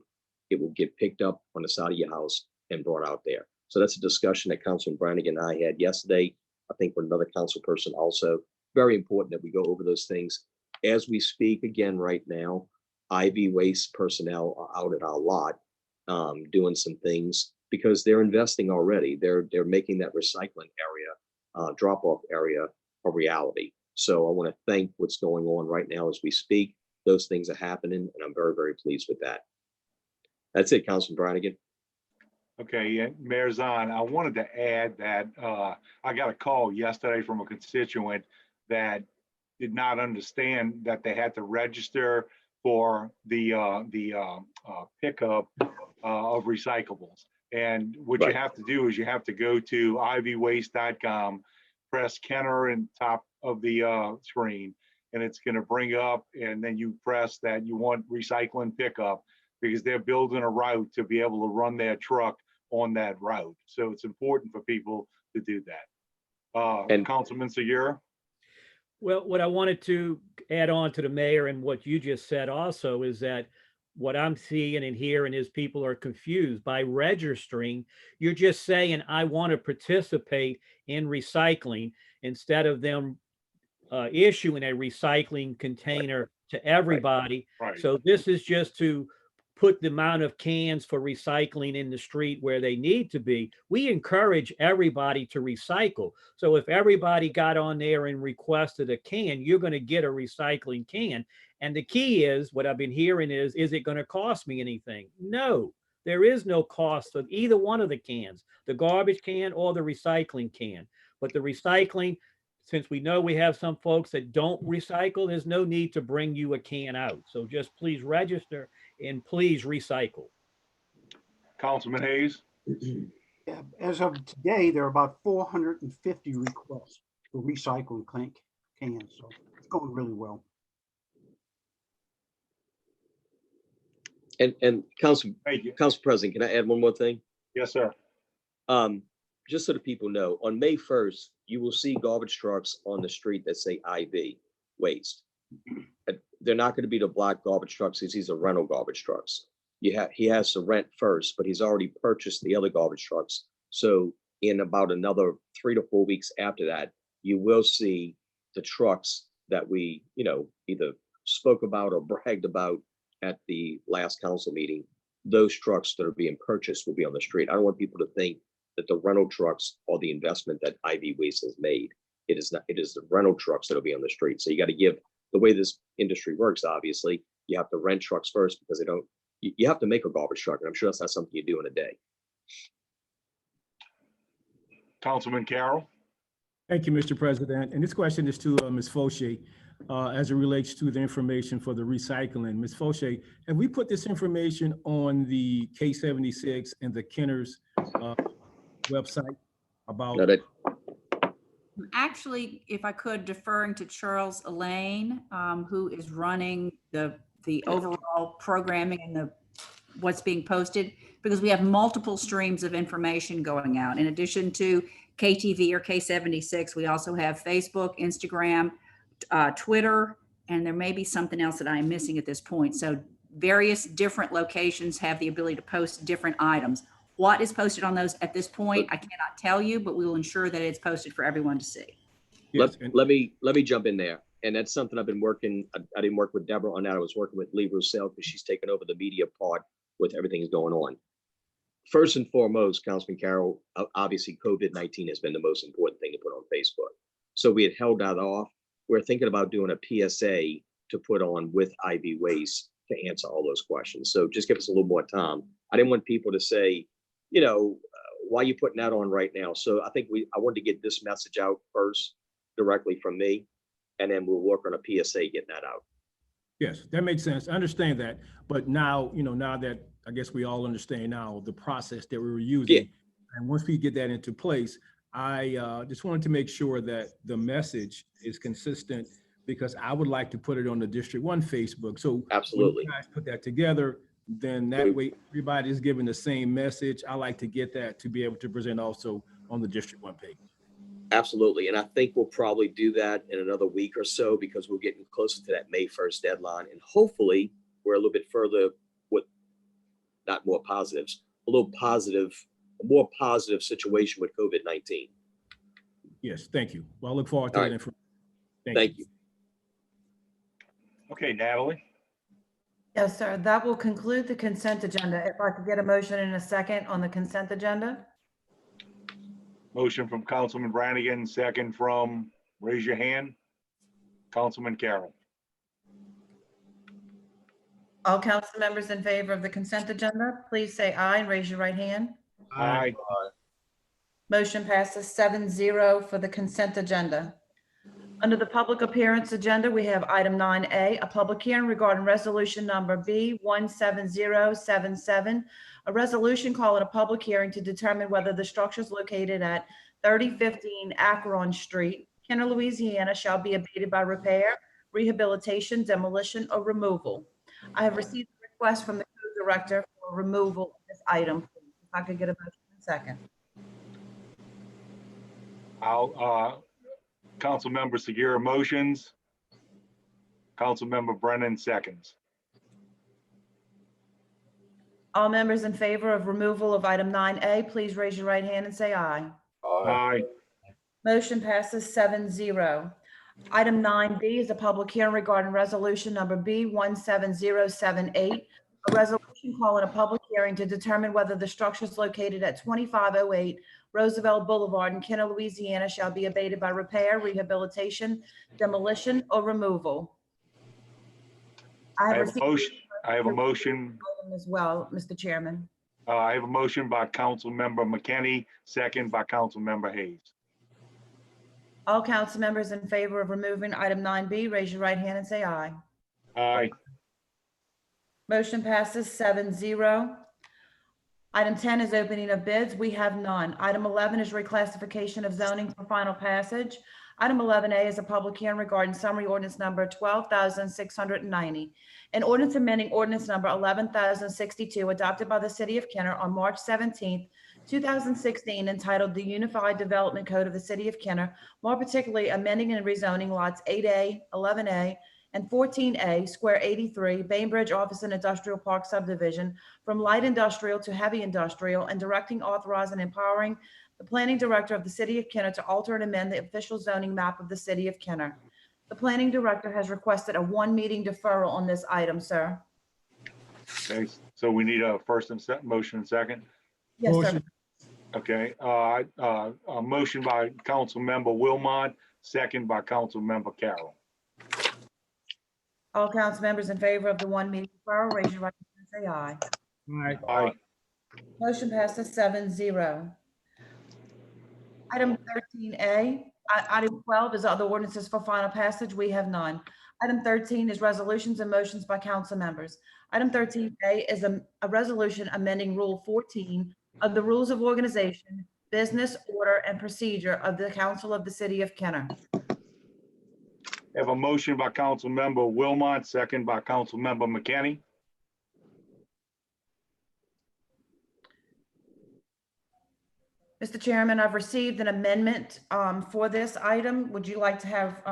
It will get picked up on the side of your house and brought out there. So that's a discussion that Councilman Brandie and I had yesterday, I think with another council person also. Very important that we go over those things. As we speak again right now, IV waste personnel are out at our lot doing some things because they're investing already. They're making that recycling area, drop-off area a reality. So I want to thank what's going on right now as we speak. Those things are happening, and I'm very, very pleased with that. That's it, Councilman Brannigan. Okay, and Mayor Zahn, I wanted to add that I got a call yesterday from a constituent that did not understand that they had to register for the pickup of recyclables. And what you have to do is you have to go to ivwaste.com, press Kenner in top of the screen, and it's going to bring up, and then you press that you want recycling pickup because they're building a route to be able to run their truck on that route. So it's important for people to do that. And Councilman Segura? Well, what I wanted to add on to the mayor and what you just said also is that what I'm seeing and hearing is people are confused. By registering, you're just saying, I want to participate in recycling instead of them issuing a recycling container to everybody. Right. So this is just to put the amount of cans for recycling in the street where they need to be. We encourage everybody to recycle. So if everybody got on there and requested a can, you're going to get a recycling can. And the key is, what I've been hearing is it going to cost me anything? No, there is no cost of either one of the cans, the garbage can or the recycling can. But the recycling, since we know we have some folks that don't recycle, there's no need to bring you a can out. So just please register and please recycle. Councilman Haze? Yeah, as of today, there are about 450 requests for recycling cans, so it's going really well. And Council President, can I add one more thing? Yes, sir. Just so that people know, on May 1st, you will see garbage trucks on the street that say IV waste. They're not going to be the black garbage trucks. These are rental garbage trucks. He has to rent first, but he's already purchased the other garbage trucks. So in about another 3 to 4 weeks after that, you will see the trucks that we, either spoke about or bragged about at the last council meeting. Those trucks that are being purchased will be on the street. I don't want people to think that the rental trucks are the investment that IV Waste has made. It is not. It is the rental trucks that will be on the street. So you got to give, the way this industry works, obviously, you have to rent trucks first because they don't, you have to make a garbage truck. And I'm sure that's not something you do in a day. Councilman Carroll? Thank you, Mr. President. And this question is to Ms. Fauché as it relates to the information for the recycling. Ms. Fauché, have we put this information on the K76 and the Kenner's website about? No, that, Actually, if I could, deferring to Charles Elaine, who is running the overall programming and what's being posted, because we have multiple streams of information going out. In addition to KTV or K76, we also have Facebook, Instagram, Twitter, and there may be something else that I am missing at this point. So various different locations have the ability to post different items. What is posted on those at this point, I cannot tell you, but we will ensure that it's posted for everyone to see. Yes. Let me jump in there. And that's something I've been working. I didn't work with Deborah on that. I was working with Lee Roussel because she's taken over the media part with everything that's going on. First and foremost, Councilman Carroll, obviously COVID-19 has been the most important thing to put on Facebook. So we had held that off. We're thinking about doing a PSA to put on with IV Waste to answer all those questions. So just give us a little more time. I didn't want people to say, why are you putting that on right now? So I think I wanted to get this message out first directly from me, and then we'll work on a PSA getting that out. Yes, that makes sense. I understand that. But now, now that I guess we all understand now the process that we were using, and once we get that into place, I just wanted to make sure that the message is consistent, because I would like to put it on the District 1 Facebook. So absolutely, when you guys put that together, then that way everybody is given the same message. I like to get that to be able to present also on the District 1 page. Absolutely. And I think we'll probably do that in another week or so, because we're getting closer to that May 1st deadline. And hopefully we're a little bit further with not more positives, a more positive situation with COVID-19. Yes, thank you. Well, I look forward to that information. Thank you. Okay, Natalie. Yes, sir. That will conclude the consent agenda. If I could get a motion in a second on the consent agenda? Motion from Councilman Brannigan, second from, raise your hand, Councilman Carroll. All council members in favor of the consent agenda, please say aye and raise your right hand. Aye. Motion passes 7-0 for the consent agenda. Under the public appearance agenda, we have item 9A, a public hearing regarding resolution number B17077, a resolution calling a public hearing to determine whether the structures located at 3015 Akron Street, Kenner, Louisiana, shall be abated by repair, rehabilitation, demolition, or removal. I have received a request from the code director for removal of this item. If I could get a motion in a second. Councilmember Segura motions. Councilmember Brennan seconds. All members in favor of removal of item 9A, please raise your right hand and say aye. Aye. Motion passes 7-0. Item 9B is a public hearing regarding resolution number B17078, a resolution calling a public hearing to determine whether the structures located at 2508 Roosevelt Boulevard in Kenner, Louisiana shall be abated by repair, rehabilitation, demolition, or removal. I have a motion. As well, Mr. Chairman. I have a motion by Councilmember McKinney, second by Councilmember Haze. All council members in favor of removing item 9B, raise your right hand and say aye. Aye. Motion passes 7-0. Item 10 is opening of bids. We have none. Item 11 is reclassification of zoning for final passage. Item 11A is a public hearing regarding summary ordinance number 12,690. An ordinance amending ordinance number 11,062 adopted by the city of Kenner on March 17th, 2016, entitled the Unified Development Code of the City of Kenner, more particularly amending and rezoning lots 8A, 11A, and 14A, Square 83, Bainbridge Office and Industrial Park Subdivision, from light industrial to heavy industrial, and directing, authorizing, and empowering the planning director of the city of Kenner to alter and amend the official zoning map of the city of Kenner. The planning director has requested a one-meeting deferral on this item, sir. Okay, so we need a first and motion and second. Yes, sir. Okay, a motion by Councilmember Wilmot, second by Councilmember Carroll. All council members in favor of the one-meeting deferral, raise your right hand and say aye. Aye. Motion passes 7-0. Item 13A, item 12 is other ordinances for final passage. We have none. Item 13 is resolutions and motions by council members. Item 13A is a resolution amending Rule 14 of the Rules of Organization, Business, Order, and Procedure of the Council of the City of Kenner. I have a motion by Councilmember Wilmot, second by Councilmember McKinney. Mr. Chairman, I've received an amendment for this item. Would you like to have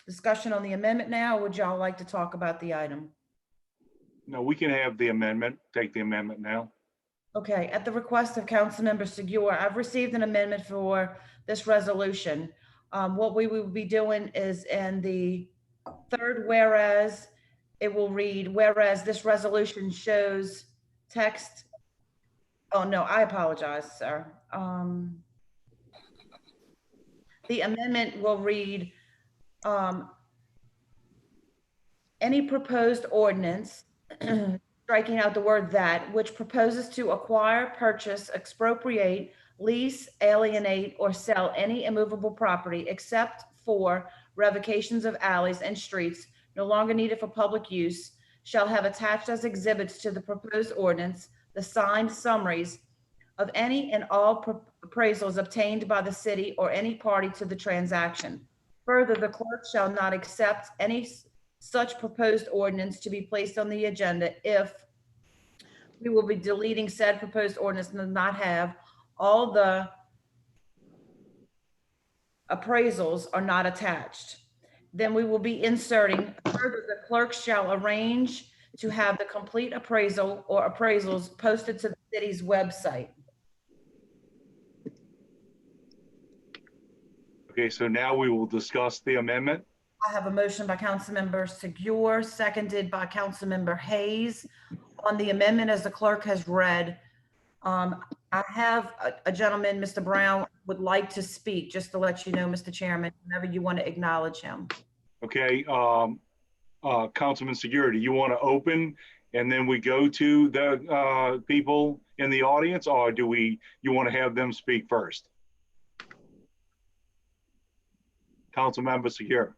discussion on the amendment now, or would y'all like to talk about the item? No, we can have the amendment, take the amendment now. Okay, at the request of Councilmember Segura, I've received an amendment for this resolution. What we will be doing is in the third whereas, it will read, whereas this resolution shows text. Oh, no, I apologize, sir. The amendment will read, any proposed ordinance, striking out the word that, which proposes to acquire, purchase, expropriate, lease, alienate, or sell any immovable property except for revocations of alleys and streets no longer needed for public use, shall have attached as exhibits to the proposed ordinance the signed summaries of any and all appraisals obtained by the city or any party to the transaction. Further, the clerk shall not accept any such proposed ordinance to be placed on the agenda if we will be deleting said proposed ordinance and does not have all the appraisals are not attached. Then we will be inserting, further, the clerk shall arrange to have the complete appraisal or appraisals posted to the city's website. Okay, so now we will discuss the amendment. I have a motion by Councilmember Segura, seconded by Councilmember Haze on the amendment as the clerk has read. I have a gentleman, Mr. Brown, would like to speak, just to let you know, Mr. Chairman, whenever you want to acknowledge him. Okay, Councilman Security, you want to open and then we go to the people in the audience, or you want to have them speak first? Councilmember Secure,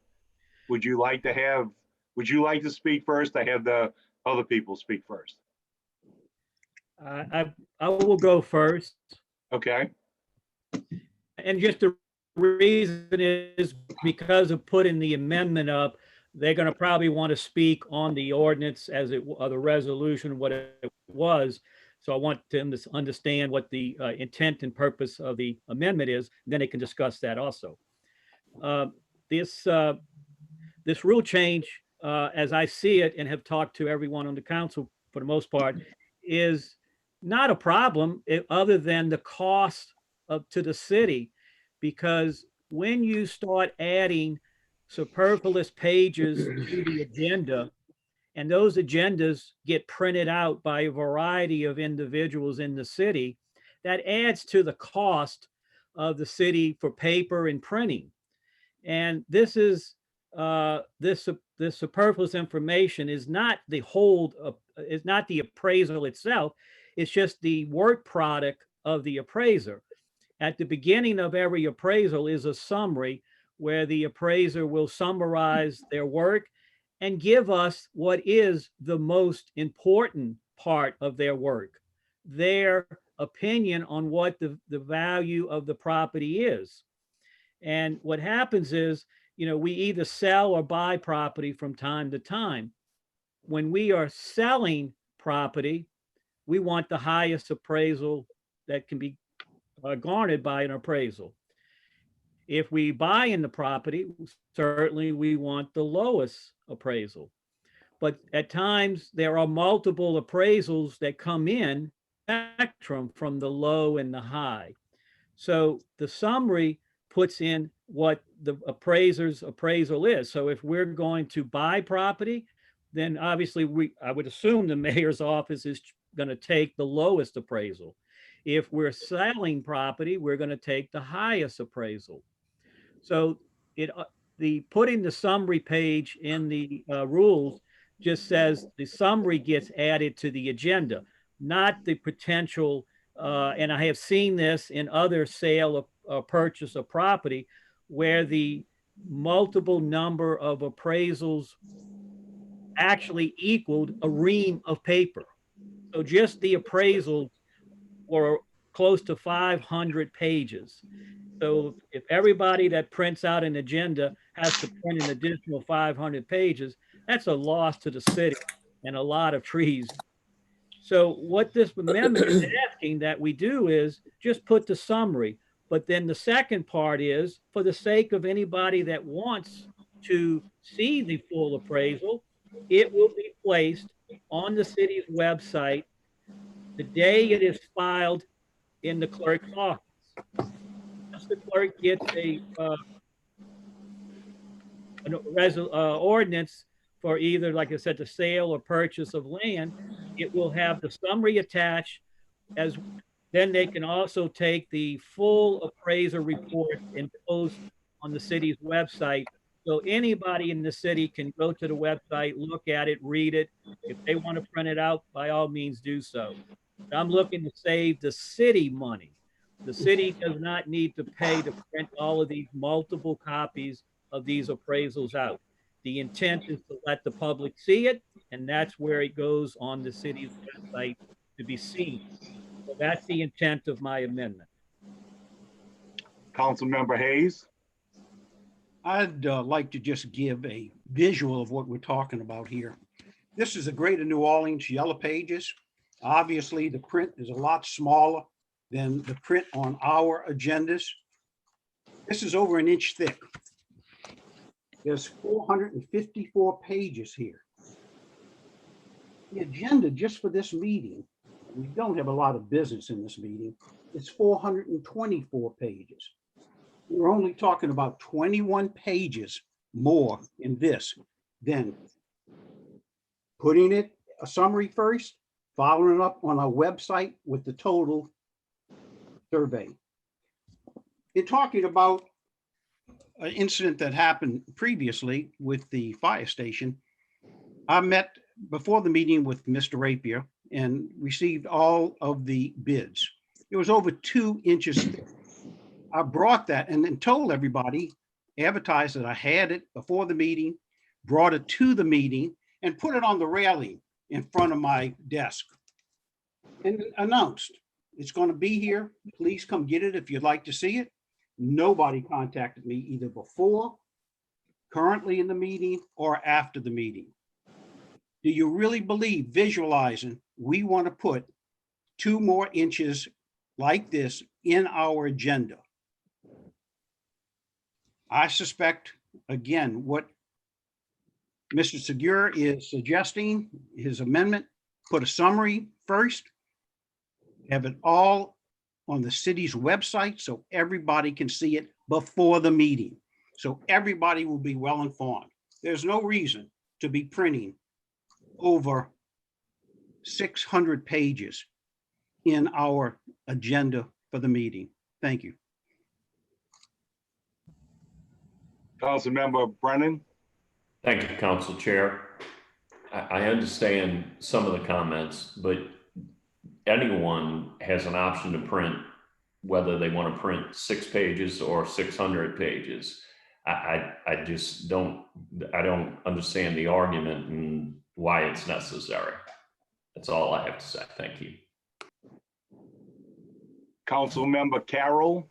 would you like to speak first? I have the other people speak first. I will go first. Okay. And just the reason is because of putting the amendment up, they're going to probably want to speak on the ordinance as or the resolution, what it was. So I want them to understand what the intent and purpose of the amendment is. Then they can discuss that also. This rule change, as I see it and have talked to everyone on the council for the most part, is not a problem other than the cost to the city, because when you start adding superfluous pages to the agenda, and those agendas get printed out by a variety of individuals in the city, that adds to the cost of the city for paper and printing. And this is this superfluous information is not the is not the appraisal itself. It's just the work product of the appraiser. At the beginning of every appraisal is a summary where the appraiser will summarize their work and give us what is the most important part of their work, their opinion on what the value of the property is. And what happens is, we either sell or buy property from time to time. When we are selling property, we want the highest appraisal that can be garnered by an appraisal. If we buy in the property, certainly we want the lowest appraisal. But at times there are multiple appraisals that come in spectrum from the low and the high. So the summary puts in what the appraiser's appraisal is. So if we're going to buy property, then obviously I would assume the mayor's office is going to take the lowest appraisal. If we're selling property, we're going to take the highest appraisal. So the putting the summary page in the rules just says the summary gets added to the agenda, not the potential. And I have seen this in other sale of purchase of property where the multiple number of appraisals actually equaled a ream of paper. So just the appraisals were close to 500 pages. So if everybody that prints out an agenda has to print an additional 500 pages, that's a loss to the city and a lot of trees. So what this amendment is asking that we do is just put the summary. But then the second part is, for the sake of anybody that wants to see the full appraisal, it will be placed on the city's website the day it is filed in the clerk's office. Once the clerk gets an ordinance for either, like I said, the sale or purchase of land, it will have the summary attached. As then they can also take the full appraiser report and post on the city's website. So anybody in the city can go to the website, look at it, read it. If they want to print it out, by all means do so. But I'm looking to save the city money. The city does not need to pay to print all of these multiple copies of these appraisals out. The intent is to let the public see it, and that's where it goes on the city's website to be seen. So that's the intent of my amendment. Councilmember Haze. I'd like to just give a visual of what we're talking about here. This is the Greater New Orleans Yellow Pages. Obviously, the print is a lot smaller than the print on our agendas. This is over an inch thick. There's 454 pages here. The agenda just for this meeting, we don't have a lot of business in this meeting, it's 424 pages. We're only talking about 21 pages more in this than putting it a summary first, following it up on our website with the total survey. In talking about an incident that happened previously with the fire station, I met before the meeting with Mr. Rapier and received all of the bids. It was over 2 inches thick. I brought that and then told everybody, advertised that I had it before the meeting, brought it to the meeting and put it on the railing in front of my desk and announced, it's going to be here. Please come get it if you'd like to see it. Nobody contacted me either before, currently in the meeting, or after the meeting. Do you really believe, visualizing, we want to put 2 more inches like this in our agenda? I suspect, again, what Mr. Segura is suggesting, his amendment, put a summary first, have it all on the city's website so everybody can see it before the meeting. So everybody will be well informed. There's no reason to be printing over 600 pages in our agenda for the meeting. Thank you. Councilmember Brennan. Thank you, Council Chair. I understand some of the comments, but anyone has an option to print whether they want to print 6 pages or 600 pages. I just don't understand the argument and why it's necessary. That's all I have to say. Thank you. Councilmember Carroll.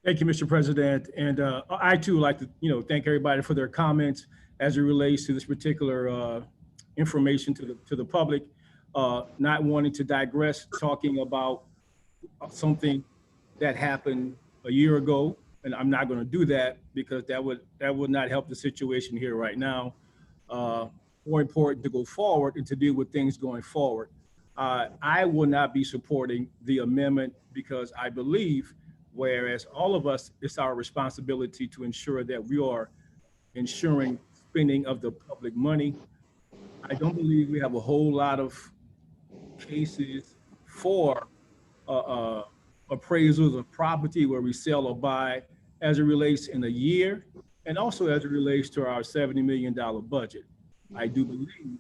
Thank you, Mr. President. And I too like to, thank everybody for their comments as it relates to this particular information to the public. Not wanting to digress, talking about something that happened a year ago, and I'm not going to do that because that would not help the situation here right now. More important to go forward and to deal with things going forward. I will not be supporting the amendment because I believe, whereas all of us, it's our responsibility to ensure that we are ensuring spending of the public money. I don't believe we have a whole lot of cases for appraisals of property where we sell or buy as it relates in a year, and also as it relates to our $70 million budget. I do believe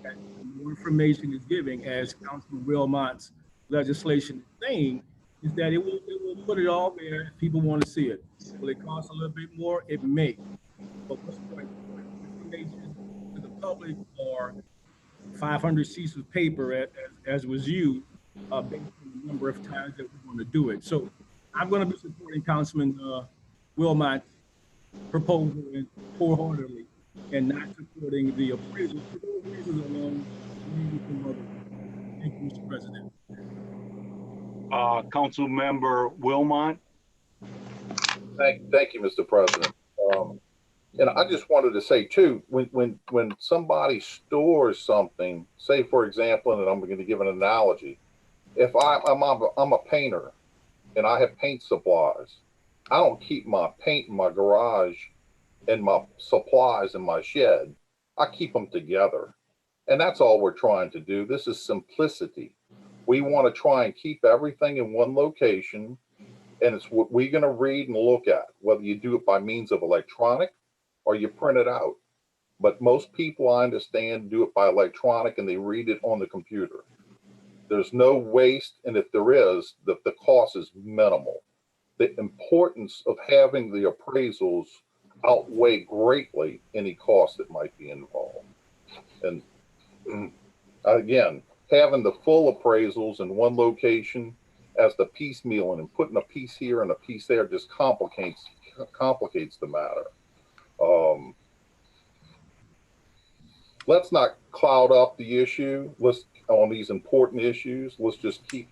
that more information is giving, as Councilman Wilmot's legislation is saying, is that it will put it all there if people want to see it. Will it cost a little bit more? It may. But what's the point? Information to the public or 500 sheets of paper as was used based on the number of times that we want to do it. So I'm going to be supporting Councilman Wilmot's proposal wholeheartedly and not supporting the appraisal for those reasons alone. Thank you, Mr. President. Councilmember Wilmot. Thank you, Mr. President. And I just wanted to say too, when somebody stores something, say for example, and I'm going to give an analogy. If I'm a painter and I have paint supplies, I don't keep my paint in my garage and my supplies in my shed. I keep them together. And that's all we're trying to do. This is simplicity. We want to try and keep everything in one location, and it's what we're going to read and look at, whether you do it by means of electronic or you print it out. But most people, I understand, do it by electronic and they read it on the computer. There's no waste, and if there is, the cost is minimal. The importance of having the appraisals outweigh greatly any cost that might be involved. And again, having the full appraisals in one location as the piecemeal and putting a piece here and a piece there just complicates the matter. Let's not cloud up the issue. On these important issues, let's just keep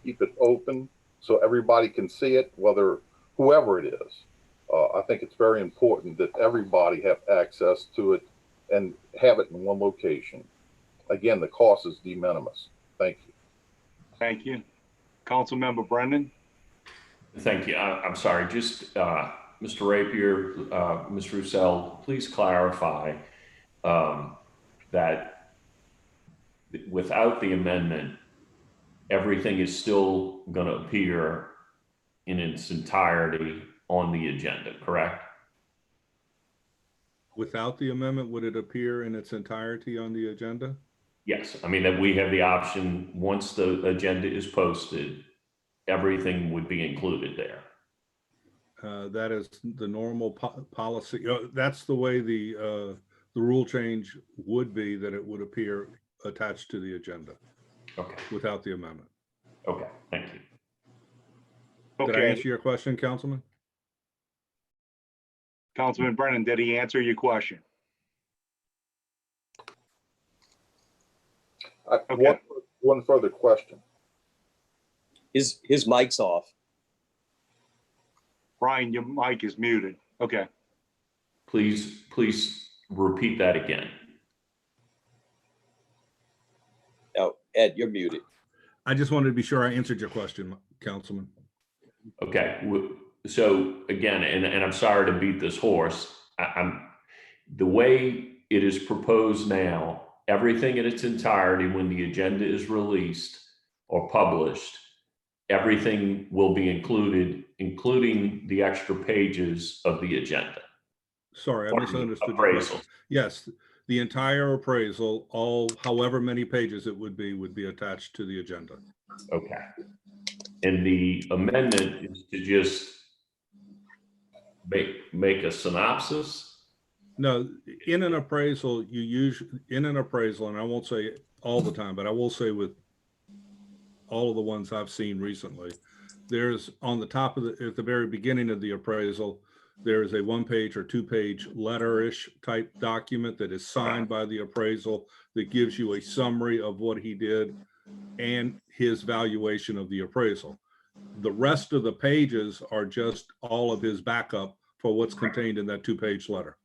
it open so everybody can see it, whoever it is. I think it's very important that everybody have access to it and have it in one location. Again, the cost is de minimis. Thank you. Thank you. Councilmember Brennan. Thank you. I'm sorry, just Mr. Rapier, Ms. Roussel, please clarify that without the amendment, everything is still going to appear in its entirety on the agenda, correct? Without the amendment, would it appear in its entirety on the agenda? Yes, I mean that we have the option, once the agenda is posted, everything would be included there. That is the normal policy. That's the way the rule change would be, that it would appear attached to the agenda. Okay. Without the amendment. Okay, thank you. Did I Okay, answer your question, Councilman? Councilman Brennan, did he answer your question? Okay. One further question. His mic's off. Brian, your mic is muted. Okay. Please repeat that again. Oh, Ed, you're muted. I just wanted to be sure I answered your question, Councilman. Okay, so again, and I'm sorry to beat this horse, the way it is proposed now, everything in its entirety, when the agenda is released or published, everything will be included, including the extra pages of the agenda. Sorry, I misunderstood your Appraisal. question. Yes, the entire appraisal, all however many pages it would be attached to the agenda. Okay. And the amendment is to just make a synopsis? No, in an appraisal, you usually, in an appraisal, and I won't say all the time, but I will say with all of the ones I've seen recently, there's on the top of at the very beginning of the appraisal, there is a 1-page or 2-page letter-ish type document that is signed by the appraisal that gives you a summary of what he did and his valuation of the appraisal. The rest of the pages are just all of his backup for what's contained in that 2-page letter.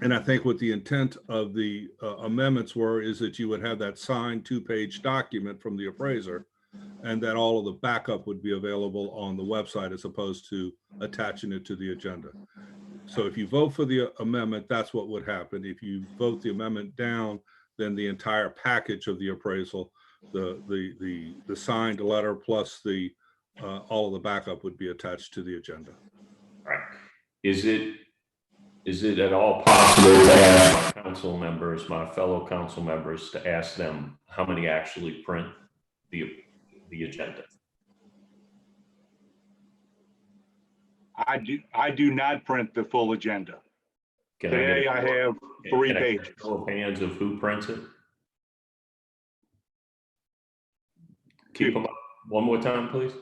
And I think what the intent of the amendments is that you would have that signed 2-page document from the appraiser, and that all of the backup would be available on the website as opposed to attaching it to the agenda. So if you vote for the amendment, that's what would happen. If you vote the amendment down, then the entire package of the appraisal, the signed letter plus the all of the backup would be attached to the agenda. Right. Is it at all possible to ask my council members, my fellow council members, to ask them how many actually print the agenda? I do not print the full agenda. Today I have 3 pages. Show of hands of who prints it? Keep them up one more time, please.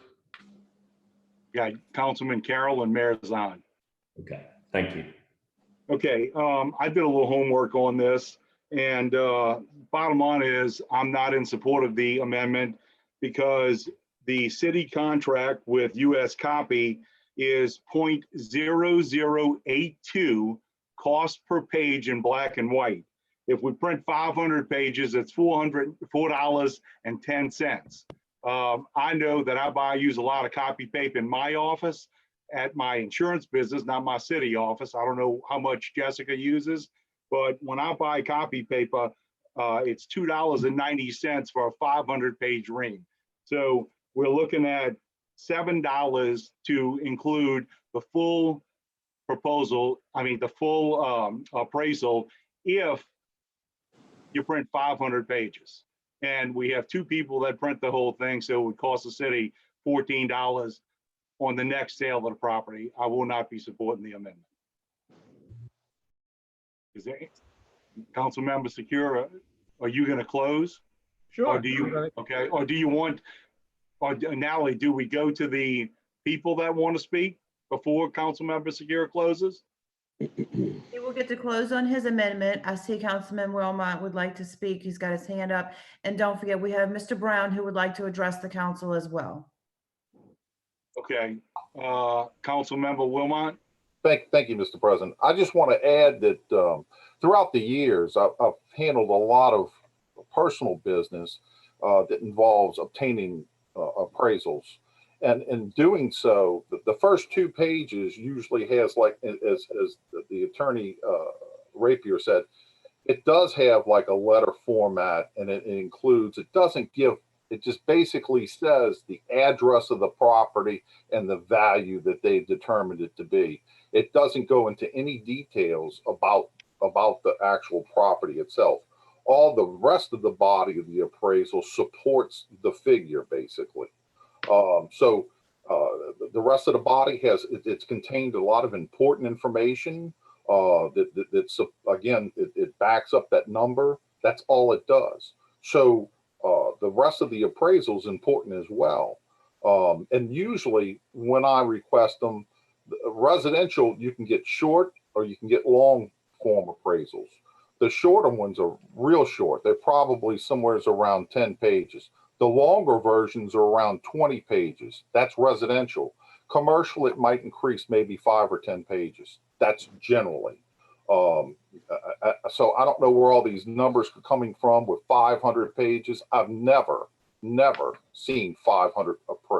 Yeah, Councilman Carroll and Mayor Zahn. Okay, thank you. Okay, I did a little homework on this, and bottom line is I'm not in support of the amendment because the city contract with US Copy is 0.0082 cost per page in black and white. If we print 500 pages, it's $404.10. I know that I use a lot of copy paper in my office at my insurance business, not my city office. I don't know how much Jessica uses, but when I buy copy paper, it's $2.90 for a 500-page ream. So we're looking at $7 to include the full proposal, the full appraisal if you print 500 pages. And we have 2 people that print the whole thing, so it would cost the city $14 on the next sale of the property. I will not be supporting the amendment. Is there, Councilmember Secure, are you going to close? Sure. Or do you, okay, or do you want, or Natalie, do we go to the people that want to speak before Councilmember Secure closes? He will get to close on his amendment. I see Councilman Wilmot would like to speak. He's got his hand up. And don't forget, we have Mr. Brown who would like to address the council as well. Okay, Councilmember Wilmot. Thank you, Mr. President. I just want to add that throughout the years, I've handled a lot of personal business that involves obtaining appraisals. And in doing so, the first 2 pages usually has, like, as the attorney Rapier said, it does have like a letter format, and it includes, it doesn't give, it just basically says the address of the property and the value that they determined it to be. It doesn't go into any details about the actual property itself. All the rest of the body of the appraisal supports the figure, basically. The rest of the body has, it's contained a lot of important information that's, again, it backs up that number. That's all it does. So the rest of the appraisal is important as well. And usually when I request them, residential, you can get short or you can get long form appraisals. The shorter ones are real short. They're probably somewhere around 10 pages. The longer versions are around 20 pages. That's residential. Commercial, it might increase maybe 5 or 10 pages. That's generally. So I don't know where all these numbers are coming from with 500 pages. I've never seen 500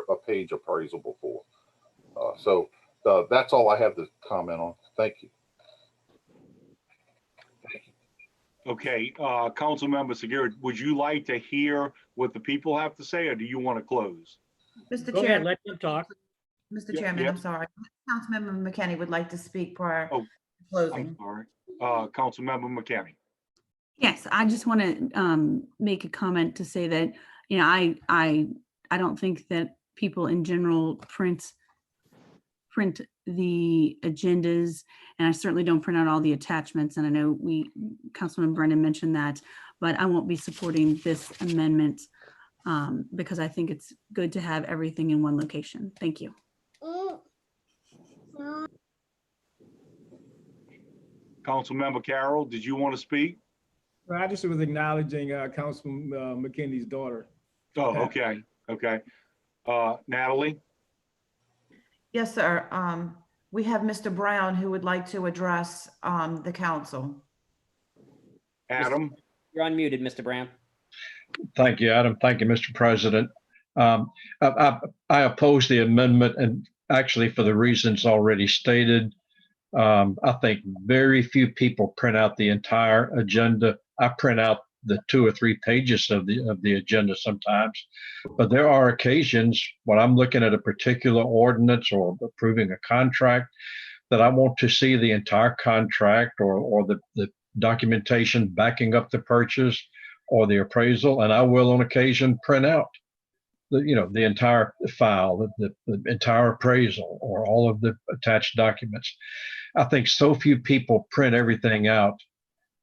a page appraisal before. That's all I have to comment on. Thank you. Okay, Councilmember Segura, would you like to hear what the people have to say, or do you want to close? Mr. Go Chair, ahead, let them talk. Mr. Yeah, Chairman, yeah. I'm sorry. Councilmember McKinney would like to speak prior to I'm closing. sorry. Councilmember McKinney. Yes, I just want to make a comment to say that, you know, I don't think that people in general print the agendas, and I certainly don't print out all the attachments. And I know Councilman Brennan mentioned that, but I won't be supporting this amendment because I think it's good to have everything in one location. Thank you. Councilmember Carroll, did you want to speak? I just was acknowledging Councilman McKinney's daughter. Oh, okay, okay. Natalie? Yes, sir. We have Mr. Brown who would like to address the council. Adam? You're unmuted, Mr. Brown. Thank you, Adam. Thank you, Mr. President. I oppose the amendment, and actually for the reasons already stated. I think very few people print out the entire agenda. I print out the 2 or 3 pages of the agenda sometimes, but there are occasions when I'm looking at a particular ordinance or approving a contract that I want to see the entire contract or the documentation backing up the purchase or the appraisal, and I will on occasion print out the entire file, the entire appraisal, or all of the attached documents. I think so few people print everything out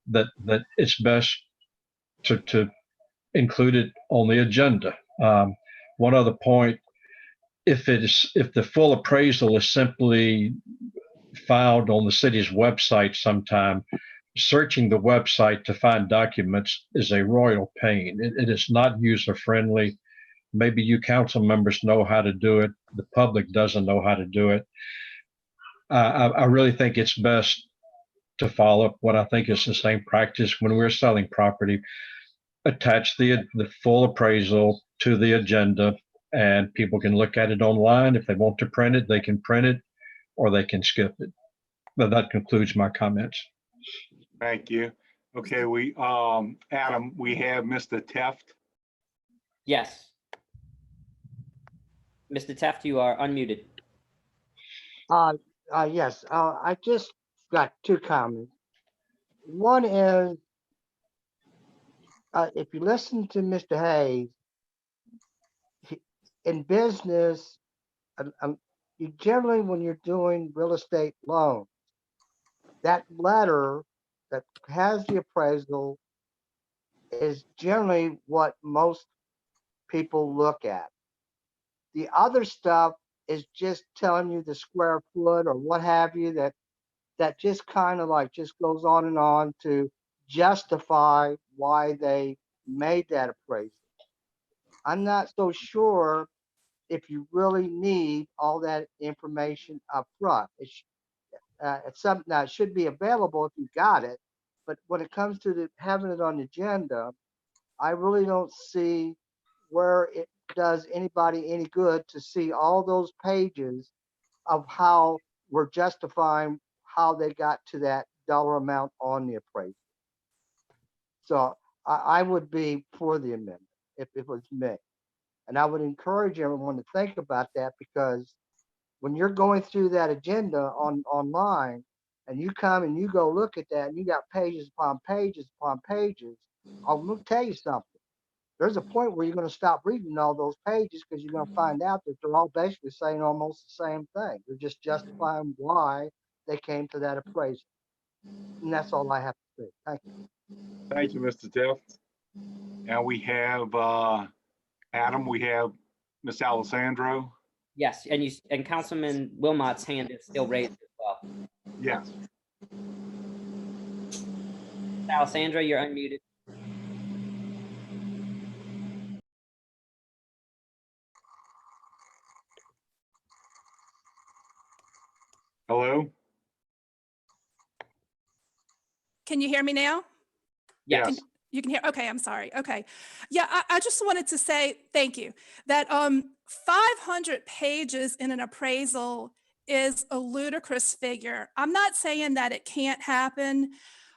that it's best to include it on the agenda. One other point: if the full appraisal is simply filed on the city's website sometime, searching the website to find documents is a royal pain. It is not user friendly. Maybe you council members know how to do it. The public doesn't know how to do it. I really think it's best to follow what I think is the same practice when we're selling property. Attach the full appraisal to the agenda, and people can look at it online. If they want to print it, they can print it, or they can skip it. But that concludes my comments. Thank you. Okay, Adam, we have Mr. Teft. Yes. Mr. Teft, you are unmuted. Yes, I just got 2 comments. One is, if you listen to Mr. Haze, in business, you generally, when you're doing real estate loans, that letter that has the appraisal is generally what most people look at. The other stuff is just telling you the square foot or what have you, that just kind of like just goes on and on to justify why they made that appraisal. I'm not so sure if you really need all that information up front. It's something that should be available if you got it, but when it comes to having it on the agenda, I really don't see where does anybody any good to see all those pages of how we're justifying how they got to that dollar amount on the appraisal. So I would be for the amendment if it was me. And I would encourage everyone to think about that, because when you're going through that agenda online and you come and you go look at that and you got pages upon pages upon pages, I'm going to tell you something. There's a point where you're going to stop reading all those pages, because you're going to find out that they're all basically saying almost the same thing. They're just justifying why they came to that appraisal. And that's all I have to say. Thank you. Thank you, Mr. Tiff. And we have Adam, we have Miss Alessandro. Yes, and Councilman Wilmot's hand is still raised as well. Yes. Alessandro, you're unmuted. Hello? Can you hear me now? Yes. You can hear, okay, I'm sorry. Okay. Yeah, I just wanted to say thank you. That 500 pages in an appraisal is a ludicrous figure. I'm not saying that it can't happen,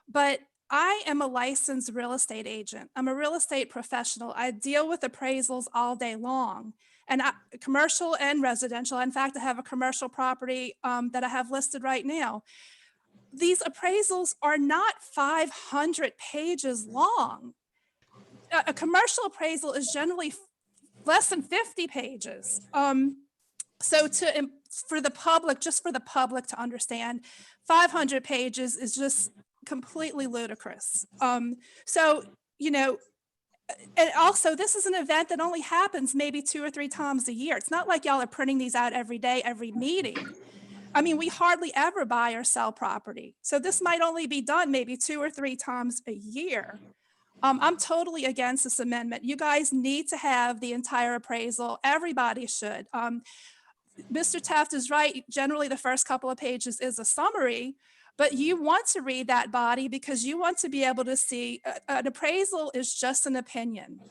but I am a licensed real estate agent. I'm a real estate professional. I deal with appraisals all day long, and commercial and residential. In fact, I have a commercial property that I have listed right now. These appraisals are not 500 pages long. A commercial appraisal is generally less than 50 pages. So for the public, just for the public to understand, 500 pages is just completely ludicrous. So, you know, and also this is an event that only happens maybe 2 or 3 times a year. It's not like y'all are printing these out every day, every meeting. I mean, we hardly ever buy or sell property. So this might only be done maybe 2 or 3 times a year. I'm totally against this amendment. You guys need to have the entire appraisal. Everybody should. Mr. Taft is right. Generally, the first couple of pages is a summary, but you want to read that body because you want to be able to see an appraisal is just an opinion.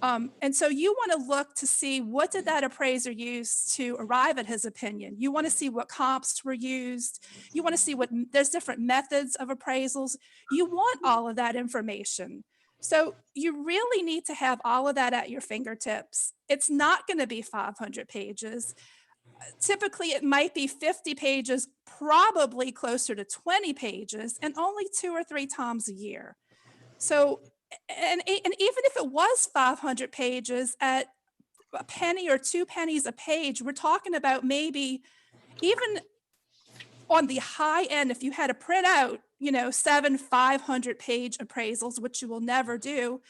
And so you want to look to see what did that appraiser use to arrive at his opinion. You want to see what comps were used. You want to see there's different methods of appraisals. You want all of that information. So you really need to have all of that at your fingertips. It's not going to be 500 pages. Typically, it might be 50 pages, probably closer to 20 pages, and only 2 or 3 times a year. So, and even if it was 500 pages at a penny or 2 pennies a page, we're talking about maybe even on the high end, if you had to print out, you know, 7 500-page appraisals, which you will never do.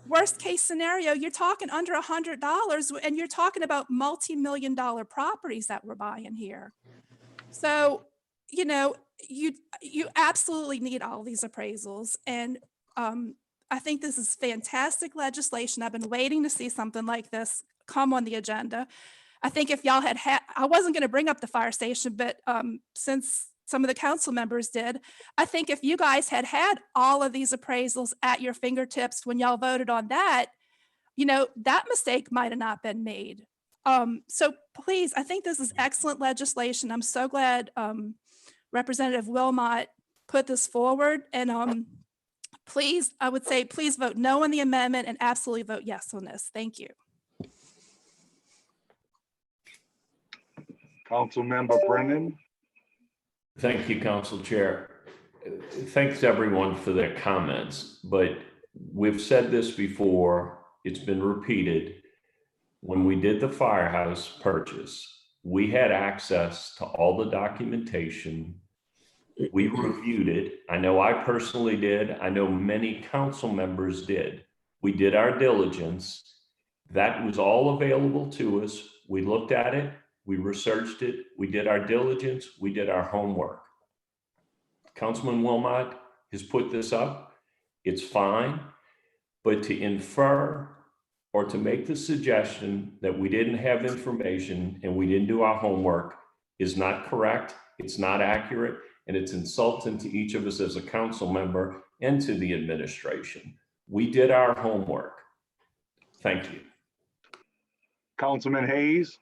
Worst case scenario, you're talking under $100, and you're talking about multi-million-dollar properties that we're buying here. So, you know, you absolutely need all these appraisals. And I think this is fantastic legislation. I've been waiting to see something like this come on the agenda. I think if y'all had, I wasn't going to bring up the fire station, but since some of the council members did, I think if you guys had all of these appraisals at your fingertips when y'all voted on that, you know, that mistake might have not been made. So please, I think this is excellent legislation. I'm so glad Representative Wilmot put this forward. And please, I would say, please vote no on the amendment and absolutely vote yes on this. Thank you. Councilmember Brennen. Thank you, Council Chair. Thanks everyone for their comments, but we've said this before, it's been repeated. When we did the firehouse purchase, we had access to all the documentation. We reviewed it. I know I personally did. I know many council members did. We did our diligence. That was all available to us. We looked at it. We researched it. We did our diligence. We did our homework. Councilman Wilmot has put this up. It's fine. But to infer or to make the suggestion that we didn't have information and we didn't do our homework is not correct. It's not accurate. And it's insulting to each of us as a council member and to the administration. We did our homework. Thank you. Councilman Haze.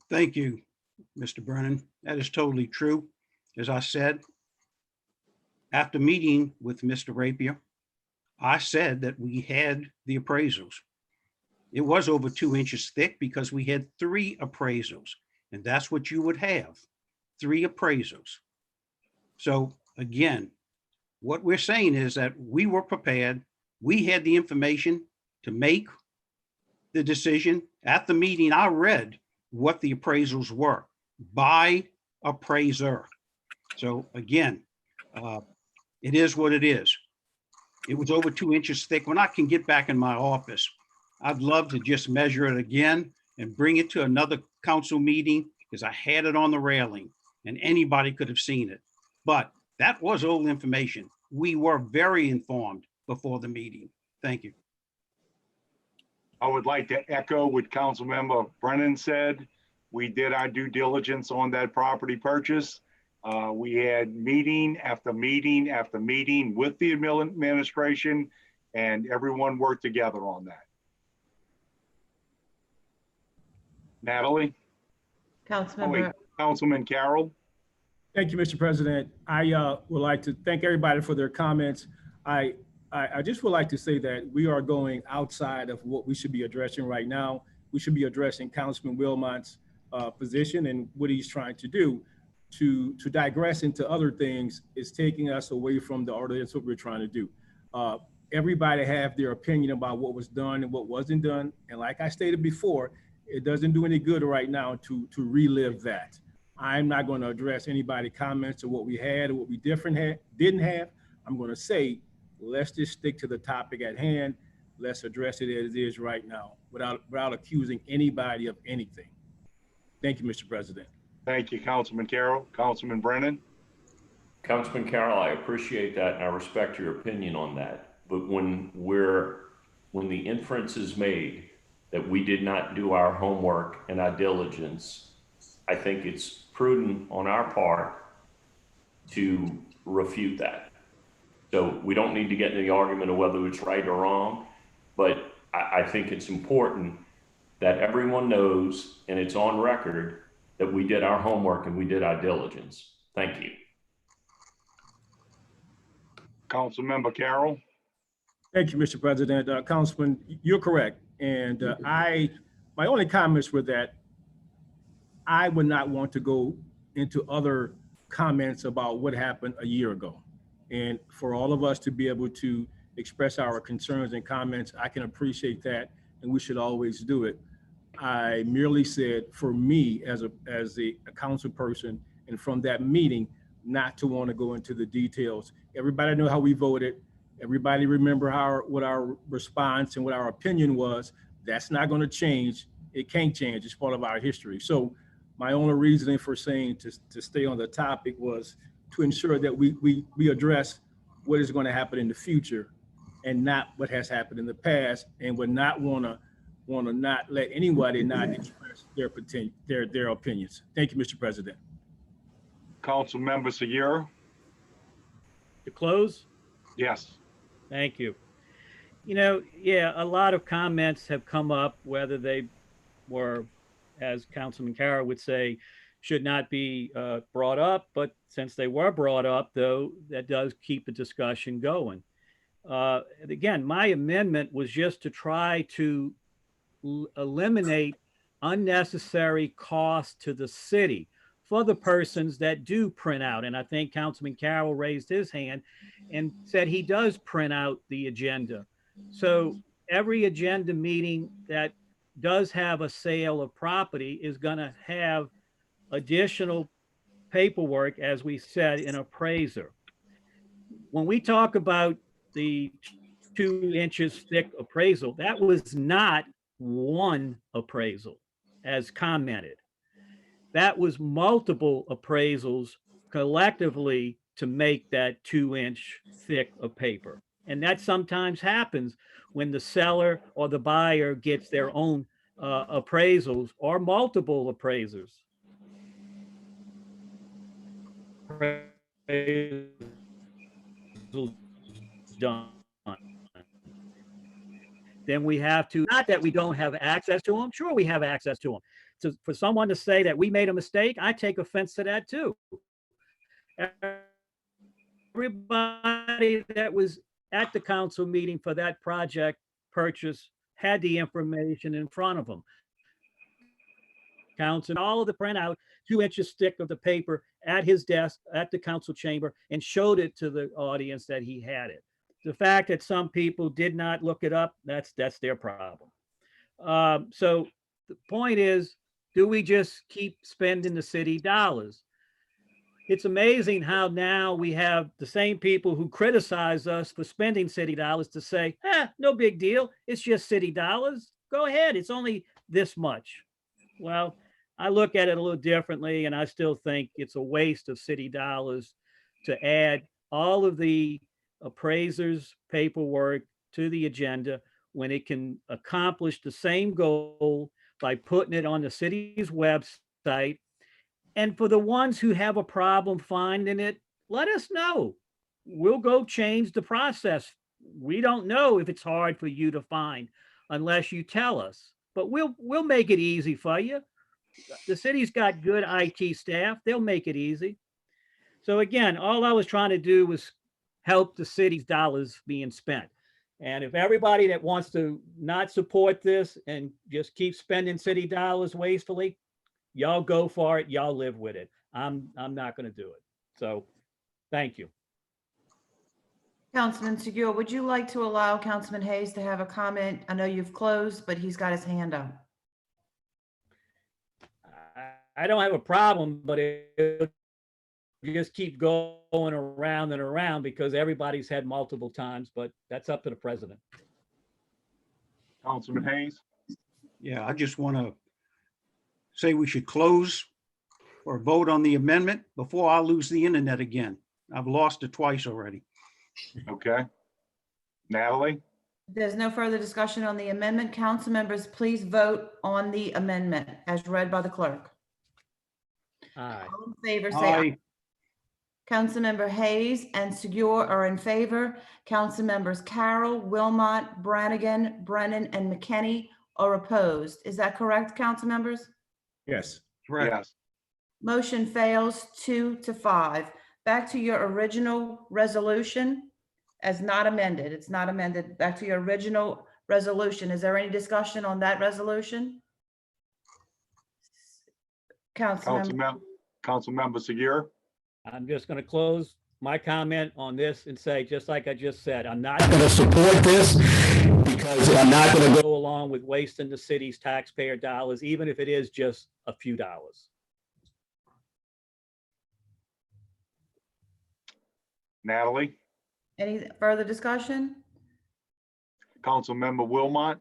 Thank you, Mr. Brennan. That is totally true. As I said, after meeting with Mr. Rapier, I said that we had the appraisals. It was over 2 inches thick because we had 3 appraisals, and that's what you would have, 3 appraisals. So again, what we're saying is that we were prepared. We had the information to make the decision. At the meeting, I read what the appraisals were by appraiser. So again, it is what it is. It was over 2 inches thick. When I can get back in my office, I'd love to just measure it again and bring it to another council meeting because I had it on the railing and anybody could have seen it. But that was old information. We were very informed before the meeting. Thank you. I would like to echo what Councilmember Brennan said. We did our due diligence on that property purchase. We had meeting after meeting after meeting with the administration, and everyone worked together on that. Natalie? Councilmember. Councilman Carroll? Thank you, Mr. President. I would like to thank everybody for their comments. I just would like to say that we are going outside of what we should be addressing right now. We should be addressing Councilman Wilmot's position and what he's trying to do. To digress into other things is taking us away from the ordinance, what we're trying to do. Everybody have their opinion about what was done and what wasn't done. And like I stated before, it doesn't do any good right now to relive that. I'm not going to address anybody's comments or what we had or what we didn't have. I'm going to say, let's just stick to the topic at hand. Let's address it as it is right now without accusing anybody of anything. Thank you, Mr. President. Thank you, Councilman Carroll. Councilman Brennan? Councilman Carroll, I appreciate that and I respect your opinion on that. But when the inference is made that we did not do our homework and our diligence, I think it's prudent on our part to refute that. So we don't need to get into the argument of whether it's right or wrong, but I think it's important that everyone knows, and it's on record, that we did our homework and we did our diligence. Thank you. Councilmember Carroll? Thank you, Mr. President. Councilman, you're correct. And my only comments were that I would not want to go into other comments about what happened a year ago. And for all of us to be able to express our concerns and comments, I can appreciate that, and we should always do it. I merely said, for me as a council person, and from that meeting, not to want to go into the details. Everybody know how we voted. Everybody remember what our response and what our opinion was. That's not going to change. It can't change. It's part of our history. So my only reasoning for saying to stay on the topic was to ensure that we address what is going to happen in the future and not what has happened in the past, and would not want to not let anybody not express their opinions. Thank you, Mr. President. Councilmember Segura? To close? Yes. Thank you. You know, yeah, a lot of comments have come up, whether they were, as Councilman Carroll would say, should not be brought up. But since they were brought up, though, that does keep the discussion going. Again, my amendment was just to try to eliminate unnecessary costs to the city for the persons that do print out. And I think Councilman Carroll raised his hand and said he does print out the agenda. So every agenda meeting that does have a sale of property is going to have additional paperwork, as we said, in appraiser. When we talk about the 2 inches thick appraisal, that was not one appraisal as commented. That was multiple appraisals collectively to make that 2-inch thick of paper. And that sometimes happens when the seller or the buyer gets their own appraisals or multiple appraisers. Done. then we have to, not that we don't have access to them, sure we have access to them. So for someone to say that we made a mistake, I take offense to that too. Everybody that was at the council meeting for that project purchase had the information in front of them. Counts and all of the printout, 2-inch thick of the paper at his desk at the council chamber, and showed it to the audience that he had it. The fact that some people did not look it up, that's their problem. So the point is, do we just keep spending the city dollars? It's amazing how now we have the same people who criticize us for spending city dollars to say, no big deal. It's just city dollars. Go ahead. It's only this much. Well, I look at it a little differently, and I still think it's a waste of city dollars to add all of the appraisers' paperwork to the agenda when it can accomplish the same goal by putting it on the city's website. And for the ones who have a problem finding it, let us know. We'll go change the process. We don't know if it's hard for you to find unless you tell us, but we'll make it easy for you. The city's got good IT staff. They'll make it easy. So again, all I was trying to do was help the city's dollars being spent. And if everybody that wants to not support this and just keep spending city dollars wastefully, y'all go for it. Y'all live with it. I'm not going to do it. So thank you. Councilman Segura, would you like to allow Councilman Haze to have a comment? I know you've closed, but he's got his hand up. I don't have a problem, but it just keep going around and around because everybody's had multiple times, but that's up to the president. Councilman Haze. Yeah, I just want to say we should close or vote on the amendment before I lose the internet again. I've lost it twice already. Okay. Natalie? There's no further discussion on the amendment. Council members, please vote on the amendment as read by the clerk. Aye. All in favor, say aye. Aye. Councilmember Haze and Segura are in favor. Councilmembers Carroll, Wilmot, Brannigan, Brennen, and McKinney are opposed. Is that correct, council members? Yes. Correct. Yes. Motion fails 2-5. Back to your original resolution as not amended. It's not amended. Back to your original resolution. Is there any discussion on that resolution? Councilmember Segura. I'm just going to close my comment on this and say, just like I just said, I'm not going to support this because I'm not going to go along with wasting the city's taxpayer dollars, even if it is just a few dollars. Natalie? Any further discussion? Councilmember Wilmot?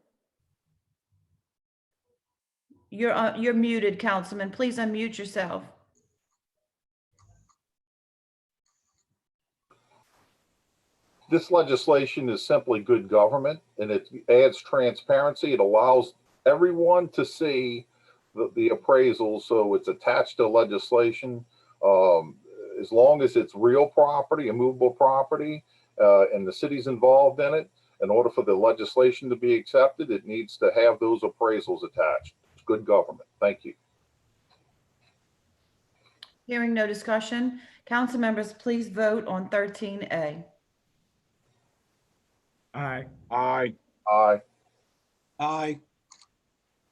You're muted, Councilman. Please unmute yourself. This legislation is simply good government, and it adds transparency. It allows everyone to see the appraisal, so it's attached to legislation. As long as it's real property, a movable property, and the city's involved in it, in order for the legislation to be accepted, it needs to have those appraisals attached. It's good government. Thank you. Hearing no discussion, council members, please vote on 13A. Aye. Aye. Aye. Aye.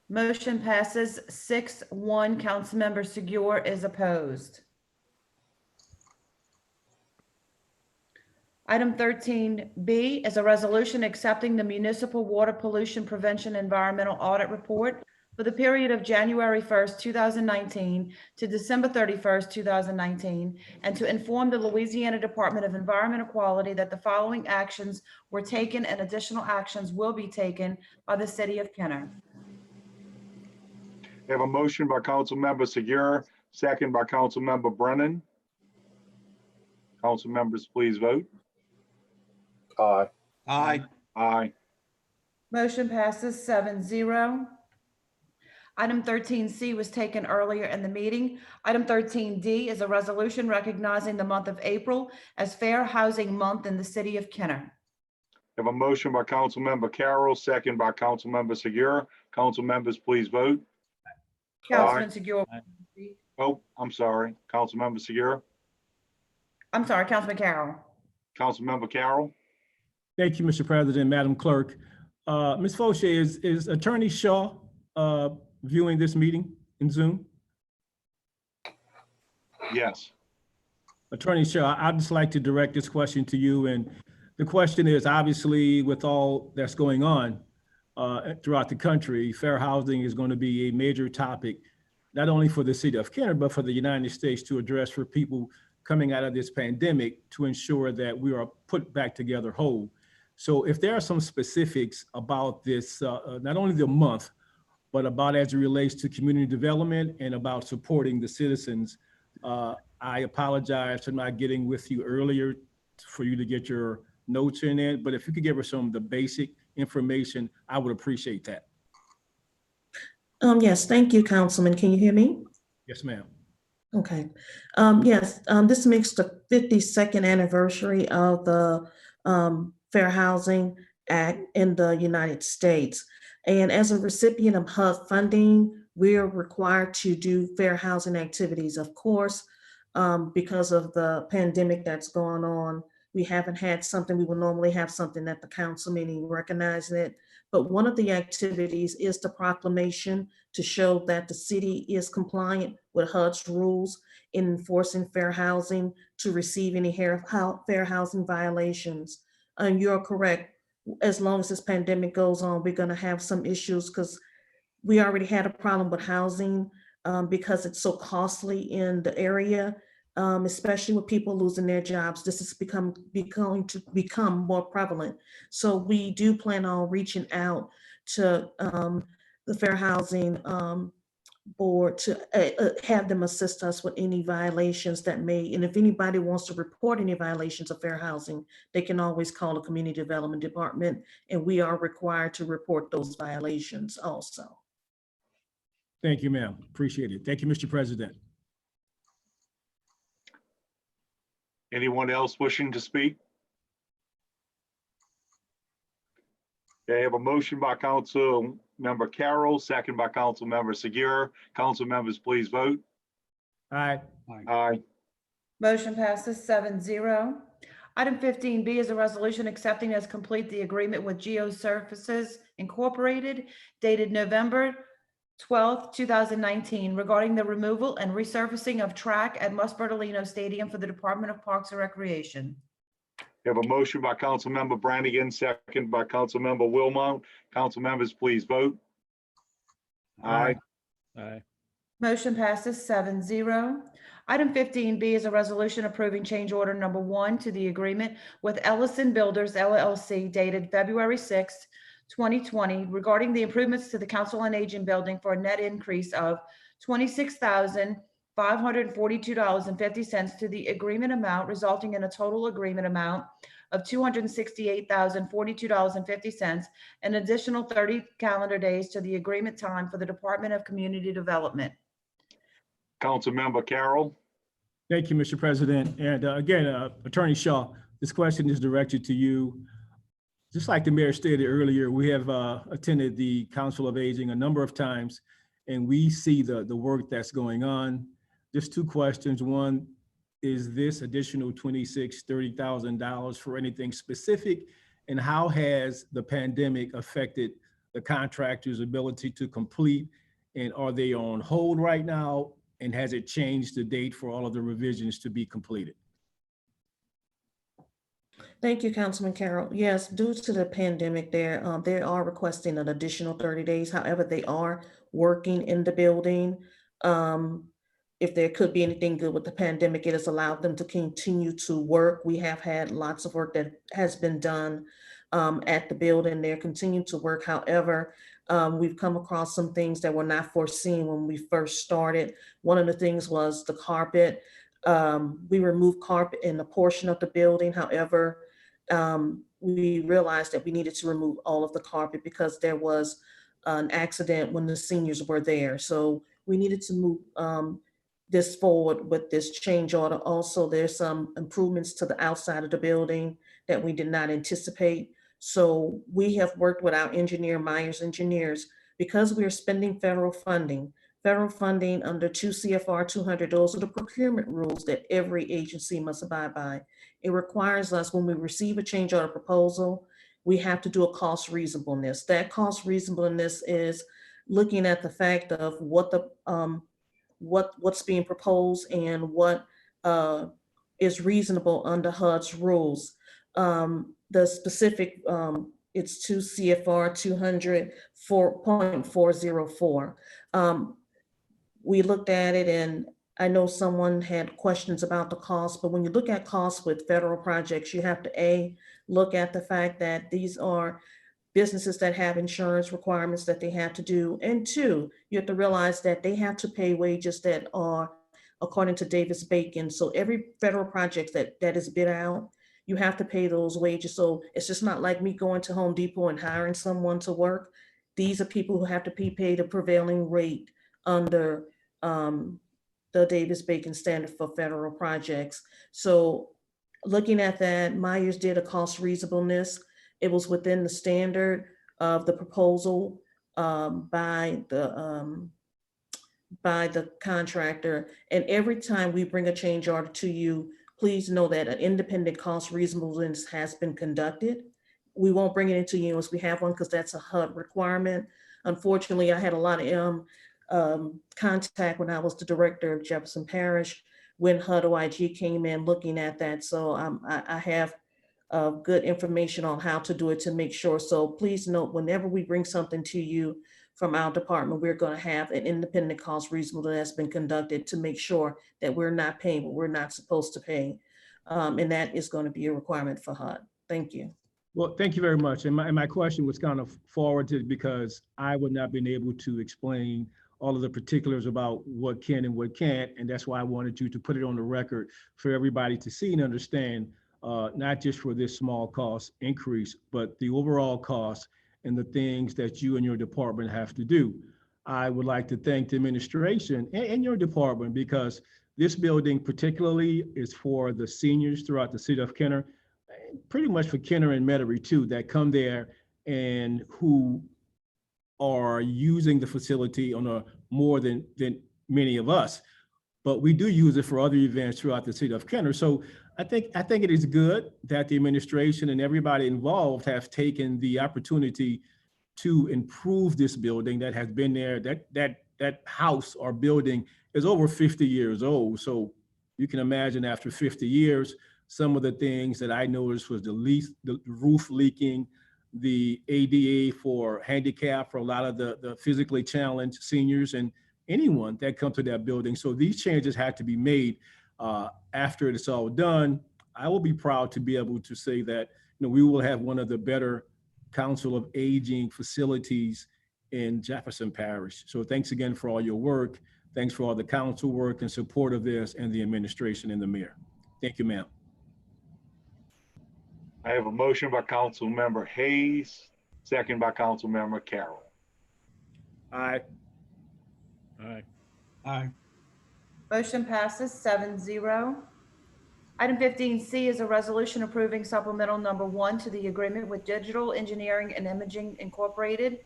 Motion passes 6-1. Councilmember Segura is opposed. Item 13B is a resolution accepting the Municipal Water Pollution Prevention Environmental Audit Report for the period of January 1st, 2019 to December 31st, 2019, and to inform the Louisiana Department of Environmental Quality that the following actions were taken and additional actions will be taken by the City of Kenner. We have a motion by Councilmember Segura, second by Councilmember Brennen. Council members, please vote. Aye. Aye. Aye. Motion passes 7-0. Item 13C was taken earlier in the meeting. Item 13D is a resolution recognizing the month of April as Fair Housing Month in the City of Kenner. Have a motion by Councilmember Carroll, second by Councilmember Segura. Council members, please vote. Councilman Segura. Oh, I'm sorry. Councilmember Segura. I'm sorry, Councilman Carroll. Councilmember Carroll. Thank you, Mr. President, Madam Clerk. Ms. Fauché, is Attorney Shaw viewing this meeting in Zoom? Yes. Attorney Shaw, I'd just like to direct this question to you. And the question is, obviously, with all that's going on throughout the country, fair housing is going to be a major topic, not only for the city of Kenner, but for the United States to address for people coming out of this pandemic to ensure that we are put back together whole. So if there are some specifics about this, not only the month, but about as it relates to community development and about supporting the citizens, I apologize for not getting with you earlier for you to get your notes in it, but if you could give us some of the basic information, I would appreciate that. Yes, thank you, Councilman. Can you hear me? Yes, ma'am. Okay. Yes, this makes the 52nd anniversary of the Fair Housing Act in the United States. And as a recipient of HUD funding, we're required to do fair housing activities. Of course, because of the pandemic that's going on, we haven't had something, we would normally have something at the council meeting recognizing it. But one of the activities is the proclamation to show that the city is compliant with HUD's rules in enforcing fair housing to receive any fair housing violations. You're correct. As long as this pandemic goes on, we're going to have some issues because we already had a problem with housing because it's so costly in the area, especially with people losing their jobs. This is going to become more prevalent. So we do plan on reaching out to the Fair Housing Board to have them assist us with any violations that may, and if anybody wants to report any violations of fair housing, they can always call the Community Development Department, and we are required to report those violations also. Thank you, ma'am. Appreciate it. Thank you, Mr. President. Anyone else wishing to speak? Okay, I have a motion by Councilmember Carroll, second by Councilmember Segura. Council members, please vote. Aye. Aye. Motion passes 7-0. Item 15B is a resolution accepting as complete the agreement with Resurfacing Incorporated dated November 12th, 2019 regarding the removal and resurfacing of track at Verdolino Stadium for the Department of Parks and Recreation. We have a motion by Councilmember Brandie, second by Councilmember Wilmot. Council members, please vote. Aye. Aye. Motion passes 7-0. Item 15B is a resolution approving change order number 1 to the agreement with Ellison Builders LLC dated February 6th, 2020 regarding the improvements to the Council on Aging building for a net increase of $26,542.50 to the agreement amount, resulting in a total agreement amount of $268,042.50, an additional 30 calendar days to the agreement time for the Department of Community Development. Councilmember Carroll. Thank you, Mr. President. And again, Attorney Shaw, this question is directed to you. Just like the mayor stated earlier, we have attended the Council of Aging a number of times, and we see the work that's going on. Just two questions. One, is this additional $30,000 for anything specific? And how has the pandemic affected the contractor's ability to complete? And are they on hold right now? And has it changed the date for all of the revisions to be completed? Thank you, Councilman Carroll. Yes, due to the pandemic, they are requesting an additional 30 days. However, they are working in the building. If there could be anything good with the pandemic, it has allowed them to continue to work. We have had lots of work that has been done at the building. They're continuing to work. However, we've come across some things that were not foreseen when we first started. One of the things was the carpet. We removed carpet in a portion of the building. However, we realized that we needed to remove all of the carpet because there was an accident when the seniors were there. So we needed to move this forward with this change order. Also, there's some improvements to the outside of the building that we did not anticipate. So we have worked with our engineer, Myers Engineers, because we are spending federal funding under 2 CFR 200. Those are the procurement rules that every agency must abide by. It requires us, when we receive a change order proposal, we have to do a cost reasonableness. That cost reasonableness is looking at the fact of what the what's being proposed and what is reasonable under HUD's rules. The specific, it's 2 CFR 200 4.404. We looked at it, and I know someone had questions about the cost, but when you look at costs with federal projects, you have to look at the fact that these are businesses that have insurance requirements that they have to do. And 2, you have to realize that they have to pay wages that are according to Davis-Bacon. So every federal project that is bid out, you have to pay those wages. So it's just not like me going to Home Depot and hiring someone to work. These are people who have to be paid a prevailing rate under the Davis-Bacon standard for federal projects. So looking at that, Myers did a cost reasonableness. It was within the standard of the proposal by the contractor. And every time we bring a change order to you, please know that an independent cost reasonableness has been conducted. We won't bring it into you unless we have one, because that's a HUD requirement. Unfortunately, I had a lot of contact when I was the director of Jefferson Parish when HUD OIG came in looking at that. So I have good information on how to do it to make sure. So please note, whenever we bring something to you from our department, we're going to have an independent cost reasonable that has been conducted to make sure that we're not paying what we're not supposed to pay. And that is going to be a requirement for HUD. Thank you. Well, thank you very much. And my question was kind of forwarded because I would not been able to explain all of the particulars about what can and what can't. And that's why I wanted you to put it on the record for everybody to see and understand, not just for this small cost increase, but the overall cost and the things that you and your department have to do. I would like to thank the administration and your department, because this building particularly is for the seniors throughout the city of Kenner, pretty much for Kenner and Metairie too, that come there and who are using the facility on a more than many of us, but we do use it for other events throughout the city of Kenner. So I think it is good that the administration and everybody involved have taken the opportunity to improve this building that has been there. That house or building is over 50 years old. So you can imagine after 50 years, some of the things that I noticed was the roof leaking, the ADA for handicap for a lot of the physically challenged seniors and anyone that comes to that building. So these changes had to be made. After it's all done, I will be proud to be able to say that we will have one of the better Council of Aging facilities in Jefferson Parish. So thanks again for all your work. Thanks for all the council work and support of this, and the administration and the mayor. Thank you, ma'am. I have a motion by Councilmember Haze, second by Councilmember Carroll. Aye. Aye. Aye. Motion passes 7-0. Item 15C is a resolution approving supplemental number 1 to the agreement with Digital Engineering and Imaging Incorporated,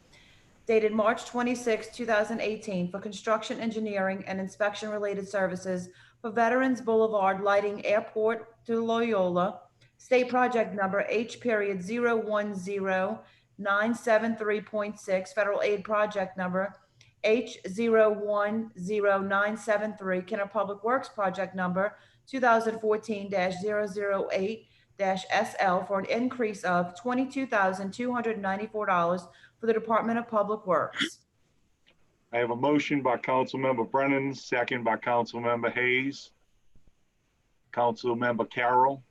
dated March 26, 2018, for construction, engineering, and inspection-related services for Veterans Boulevard Lighting Airport to Loyola, State Project Number H.010.973.6, Federal Aid Project Number H010973, Kenner Public Works Project Number 2014-008-SL, for an increase of $22,294 for the Department of Public Works. I have a motion by Councilmember Brennen, second by Councilmember Haze. Councilmember Carroll.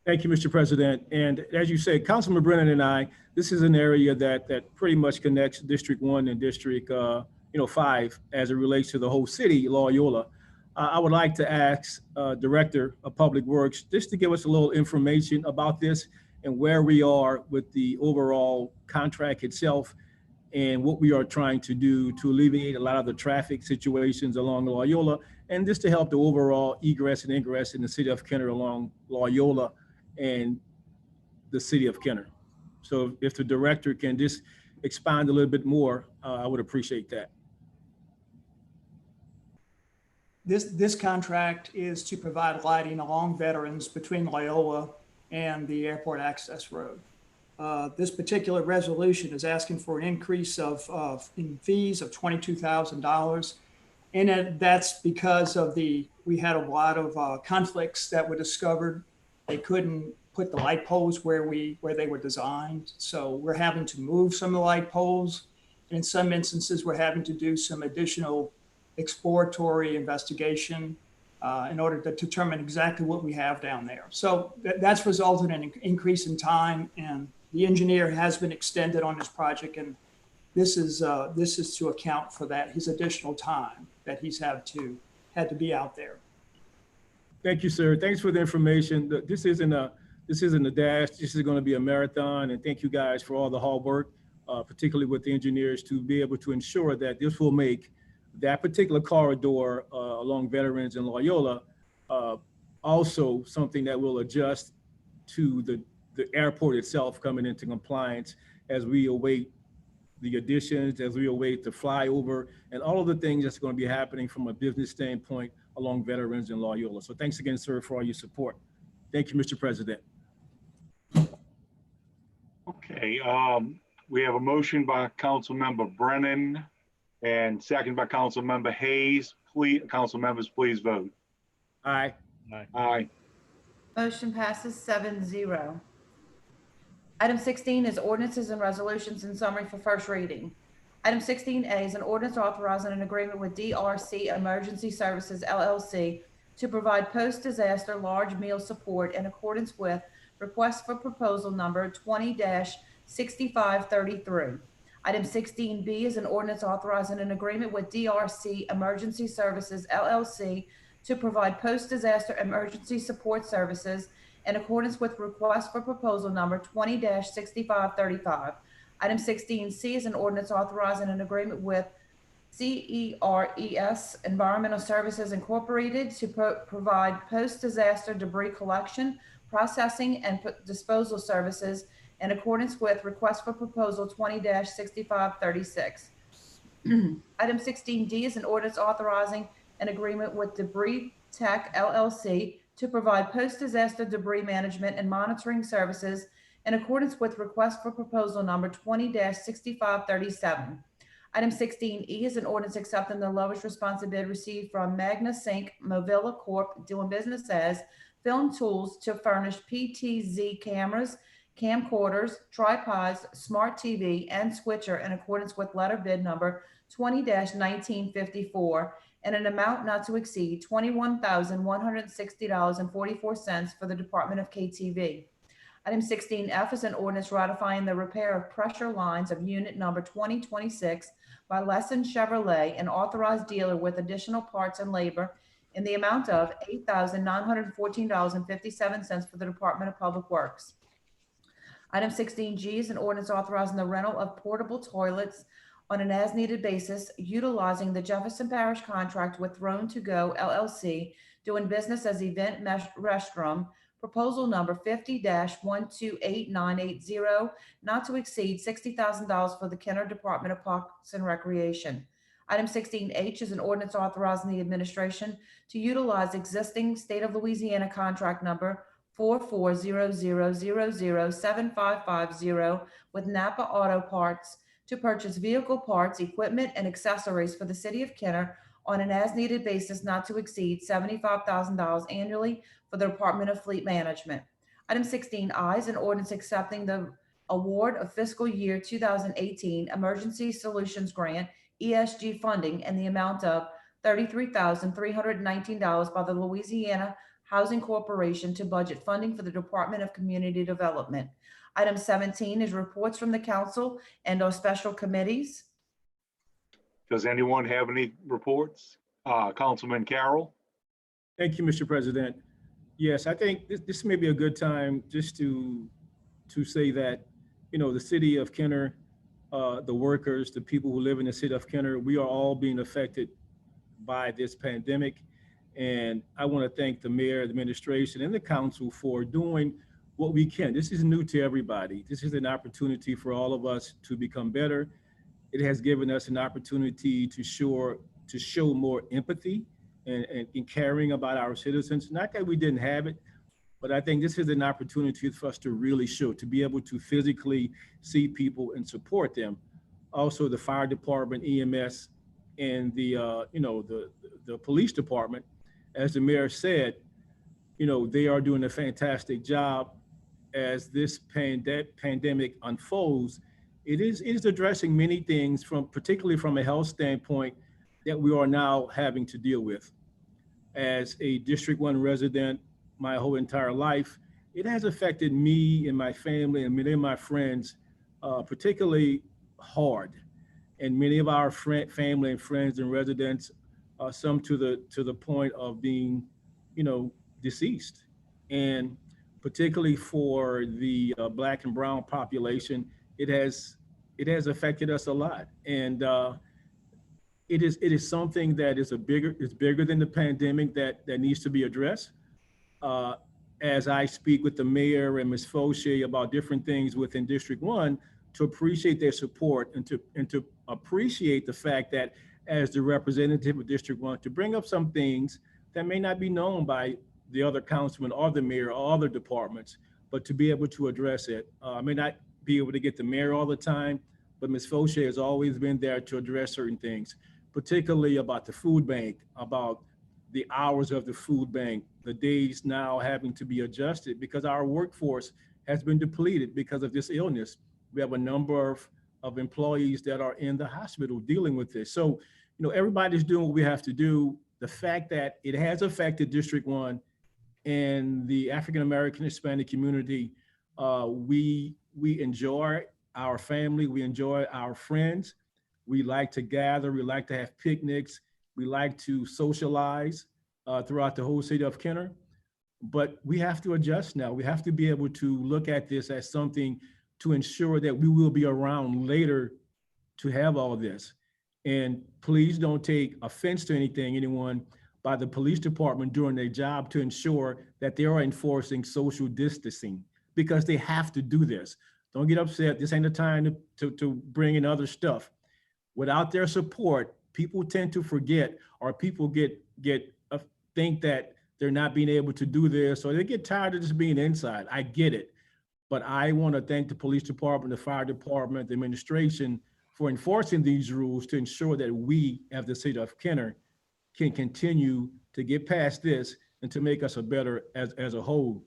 Thank you, Mr. President. And as you say, Councilman Brennan and I, this is an area that pretty much connects District 1 and District 5 as it relates to the whole city, Loyola. I would like to ask Director of Public Works just to give us a little information about this and where we are with the overall contract itself and what we are trying to do to alleviate a lot of the traffic situations along Loyola, and just to help the overall egress and ingress in the city of Kenner along Loyola and the city of Kenner. So if the director can just expand a little bit more, I would appreciate that. This contract is to provide lighting along Veterans between Loyola and the airport access road. This particular resolution is asking for an increase in fees of $22,000. And that's because of we had a lot of conflicts that were discovered. They couldn't put the light poles where they were designed. So we're having to move some of the light poles. In some instances, we're having to do some additional exploratory investigation in order to determine exactly what we have down there. So that's resulted in an increase in time, and the engineer has been extended on this project, and this is to account for that, his additional time that he's had to be out there. Thank you, sir. Thanks for the information. This isn't a dash. This is going to be a marathon, and thank you guys for all the hard work, particularly with the engineers, to be able to ensure that this will make that particular corridor along Veterans and Loyola also something that will adjust to the airport itself coming into compliance as we await the additions, as we await the flyover, and all of the things that's going to be happening from a business standpoint along Veterans and Loyola. So thanks again, sir, for all your support. Thank you, Mr. President. Okay, we have a motion by Councilmember Brennen and second by Councilmember Haze. Please, council members, please vote. Aye. Aye. Aye. Motion passes 7-0. Item 16 is ordinances and resolutions in summary for first reading. Item 16A is an ordinance authorizing an agreement with DRC Emergency Services LLC to provide post-disaster large meal support in accordance with request for proposal number 20-6533. Item 16B is an ordinance authorizing an agreement with DRC Emergency Services LLC to provide post-disaster emergency support services in accordance with request for proposal number 20-6535. Item 16C is an ordinance authorizing an agreement with CERES Environmental Services Incorporated to provide post-disaster debris collection, processing, and disposal services in accordance with request for proposal 20-6536. Item 16D is an ordinance authorizing an agreement with Debris Tech LLC to provide post-disaster debris management and monitoring services in accordance with request for proposal number 20-6537. Item 16E is an ordinance accepting the lowest responsive bid received from Magna Sync Movilla Corp. Doing business as Film Tools to furnish PTZ cameras, camcorders, tripods, smart TV, and switcher in accordance with letter bid number 20-1954 in an amount not to exceed $21,160.44 for the Department of KTV. Item 16F is an ordinance ratifying the repair of pressure lines of unit number 2026 by Lesson Chevrolet, an authorized dealer with additional parts and labor in the amount of $8,914.57 for the Department of Public Works. Item 16G is an ordinance authorizing the rental of portable toilets on an as-needed basis, utilizing the Jefferson Parish contract with Throne to Go LLC, doing business as Event Restroom, proposal number 50-128980, not to exceed $60,000 for the Kenner Department of Parks and Recreation. Item 16H is an ordinance authorizing the administration to utilize existing state of Louisiana contract number 4400007550 with Napa Auto Parts to purchase vehicle parts, equipment, and accessories for the city of Kenner on an as-needed basis not to exceed $75,000 annually for the Department of Fleet Management. Item 16I is an ordinance accepting the award of fiscal year 2018 Emergency Solutions Grant ESG funding in the amount of $33,319 by the Louisiana Housing Corporation to budget funding for the Department of Community Development. Item 17 is reports from the council and our special committees. Does anyone have any reports? Councilman Carroll? Thank you, Mr. President. Yes, I think this may be a good time just to say that, you know, the city of Kenner, the workers, the people who live in the city of Kenner, we are all being affected by this pandemic. And I want to thank the mayor, the administration, and the council for doing what we can. This is new to everybody. This is an opportunity for all of us to become better. It has given us an opportunity to show more empathy and caring about our citizens. Not that we didn't have it, but I think this is an opportunity for us to really show, to be able to physically see people and support them. Also, the fire department, EMS, and the police department, as the mayor said, they are doing a fantastic job as this pandemic unfolds. It is addressing many things, particularly from a health standpoint, that we are now having to deal with. As a District 1 resident my whole entire life, it has affected me and my family and many of my friends, particularly hard. And many of our family and friends and residents, some to the point of being, deceased. And particularly for the Black and brown population, it has affected us a lot. And it is something that is bigger than the pandemic that needs to be addressed. As I speak with the mayor and Ms. Fauché about different things within District 1, to appreciate their support and to appreciate the fact that as the representative of District 1, to bring up some things that may not be known by the other councilman or the mayor or other departments, but to be able to address it. I may not be able to get the mayor all the time, but Ms. Fauché has always been there to address certain things, particularly about the food bank, about the hours of the food bank, the days now having to be adjusted because our workforce has been depleted because of this illness. We have a number of employees that are in the hospital dealing with this. So, everybody's doing what we have to do. The fact that it has affected District 1 and the African-American Hispanic community, we enjoy our family, we enjoy our friends. We like to gather, we like to have picnics, we like to socialize throughout the whole city of Kenner. But we have to adjust now. We have to be able to look at this as something to ensure that we will be around later to have all this. And please don't take offense to anyone by the police department doing their job to ensure that they are enforcing social distancing, because they have to do this. Don't get upset. This ain't the time to bring in other stuff. Without their support, people tend to forget, or people think that they're not being able to do this, or they get tired of just being inside. I get it. But I want to thank the police department, the fire department, the administration for enforcing these rules to ensure that we, as the city of Kenner, can continue to get past this and to make us better as a whole.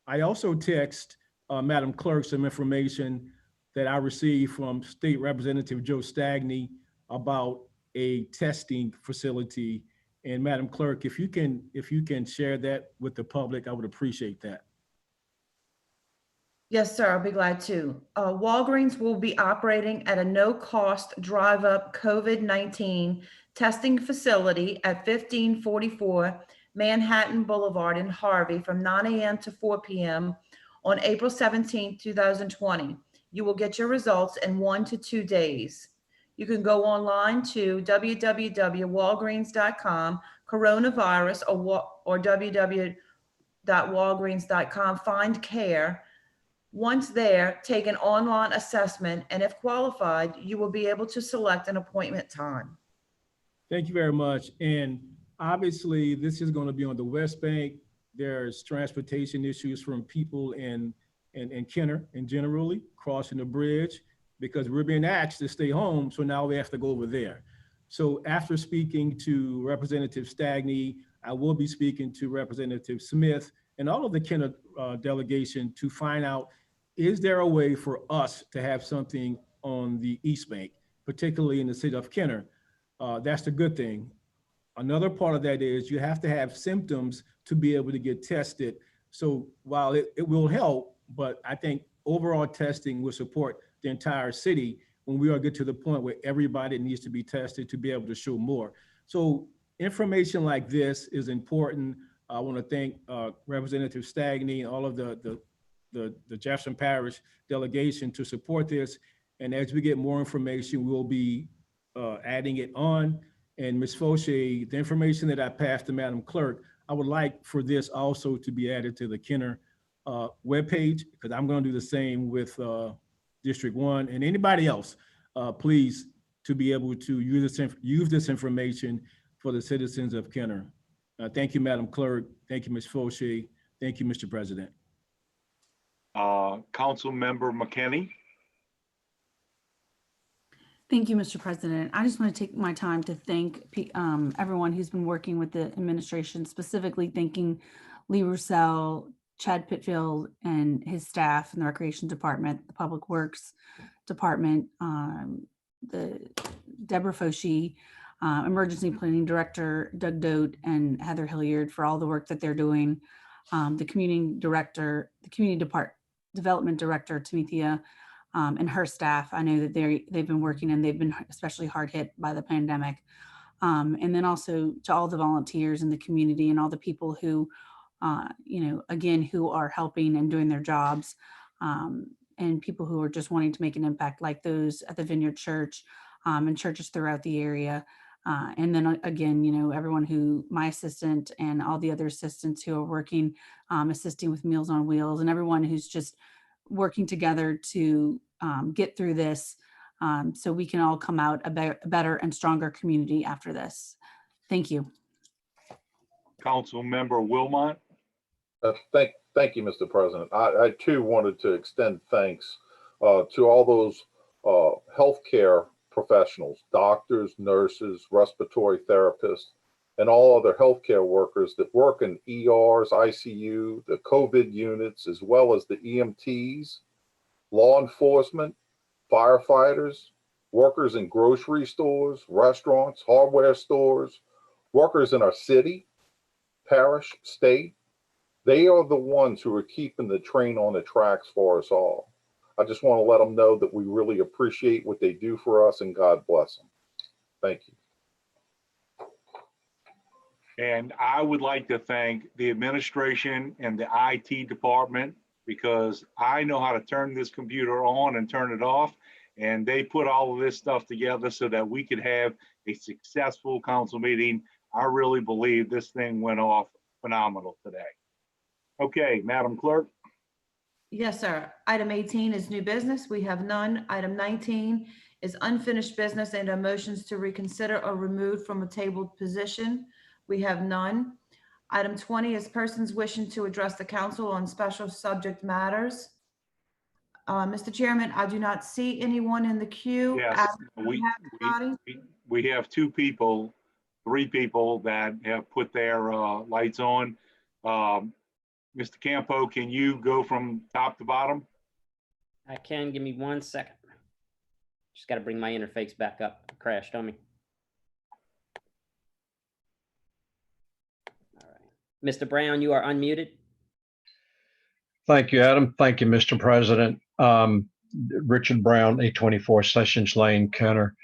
I also text Madam Clerk some information that I received from State Representative Joe Stagney about a testing facility. And Madam Clerk, if you can share that with the public, I would appreciate that. Yes, sir, I'll be glad to. Walgreens will be operating at a no-cost drive-up COVID-19 testing facility at 1544 Manhattan Boulevard in Harvey from 9 a.m. to 4 p.m. on April 17, 2020. You will get your results in 1 to 2 days. You can go online to www.walgreens.com, coronavirus, or www.walgreens.com, find care. Once there, take an online assessment, and if qualified, you will be able to select an appointment time. Thank you very much. And obviously, this is going to be on the West Bank. There's transportation issues from people in Kenner and generally crossing the bridge, because we're being asked to stay home, so now we have to go over there. So after speaking to Representative Stagney, I will be speaking to Representative Smith and all of the Kenner delegation to find out, is there a way for us to have something on the East Bank, particularly in the city of Kenner? That's the good thing. Another part of that is you have to have symptoms to be able to get tested. So while it will help, but I think overall testing will support the entire city when we are get to the point where everybody needs to be tested to be able to show more. So information like this is important. I want to thank Representative Stagney and all of the Jefferson Parish delegation to support this. And as we get more information, we'll be adding it on. And Ms. Fauché, the information that I passed to Madam Clerk, I would like for this also to be added to the Kenner webpage, because I'm going to do the same with District 1 and anybody else. Please, to be able to use this information for the citizens of Kenner. Thank you, Madam Clerk. Thank you, Ms. Fauché. Thank you, Mr. President. Councilmember McKinney. Thank you, Mr. President. I just want to take my time to thank everyone who's been working with the administration, specifically thanking Lee Roussel, Chad Pitfield, and his staff in the Recreation Department, the Public Works Department, the Deborah Foshi, Emergency Planning Director Doug Dote, and Heather Hilliard for all the work that they're doing. The Community Director, the Community Development Director, Tamithia, and her staff. I know that they've been working and they've been especially hard hit by the pandemic. And then also to all the volunteers in the community and all the people who, again, who are helping and doing their jobs, and people who are just wanting to make an impact, like those at the Vineyard Church and churches throughout the area. And then again, everyone who, my assistant and all the other assistants who are working, assisting with Meals on Wheels, and everyone who's just working together to get through this, so we can all come out a better and stronger community after this. Thank you. Councilmember Wilmot. Thank you, Mr. President. I too wanted to extend thanks to all those healthcare professionals, doctors, nurses, respiratory therapists, and all other healthcare workers that work in ERs, ICU, the COVID units, as well as the EMTs, law enforcement, firefighters, workers in grocery stores, restaurants, hardware stores, workers in our city, parish, state. They are the ones who are keeping the train on the tracks for us all. I just want to let them know that we really appreciate what they do for us, and God bless them. Thank you. And I would like to thank the administration and the IT department, because I know how to turn this computer on and turn it off. And they put all of this stuff together so that we could have a successful council meeting. I really believe this thing went off phenomenal today. Okay, Madam Clerk. Yes, sir. Item 18 is new business. We have none. Item 19 is unfinished business and motions to reconsider or remove from a tabled position. We have none. Item 20 is persons wishing to address the council on special subject matters. Mr. Chairman, I do not see anyone in the queue. Yes, we have three people that have put their lights on. Mr. Campo, can you go from top to bottom? I can. Give me 1 second. Just got to bring my interface back up. It crashed on me. All right. Mr. Brown, you are unmuted. Thank you, Adam. Thank you, Mr. President. Richard Brown, 824 Sessions Lane, Kenner.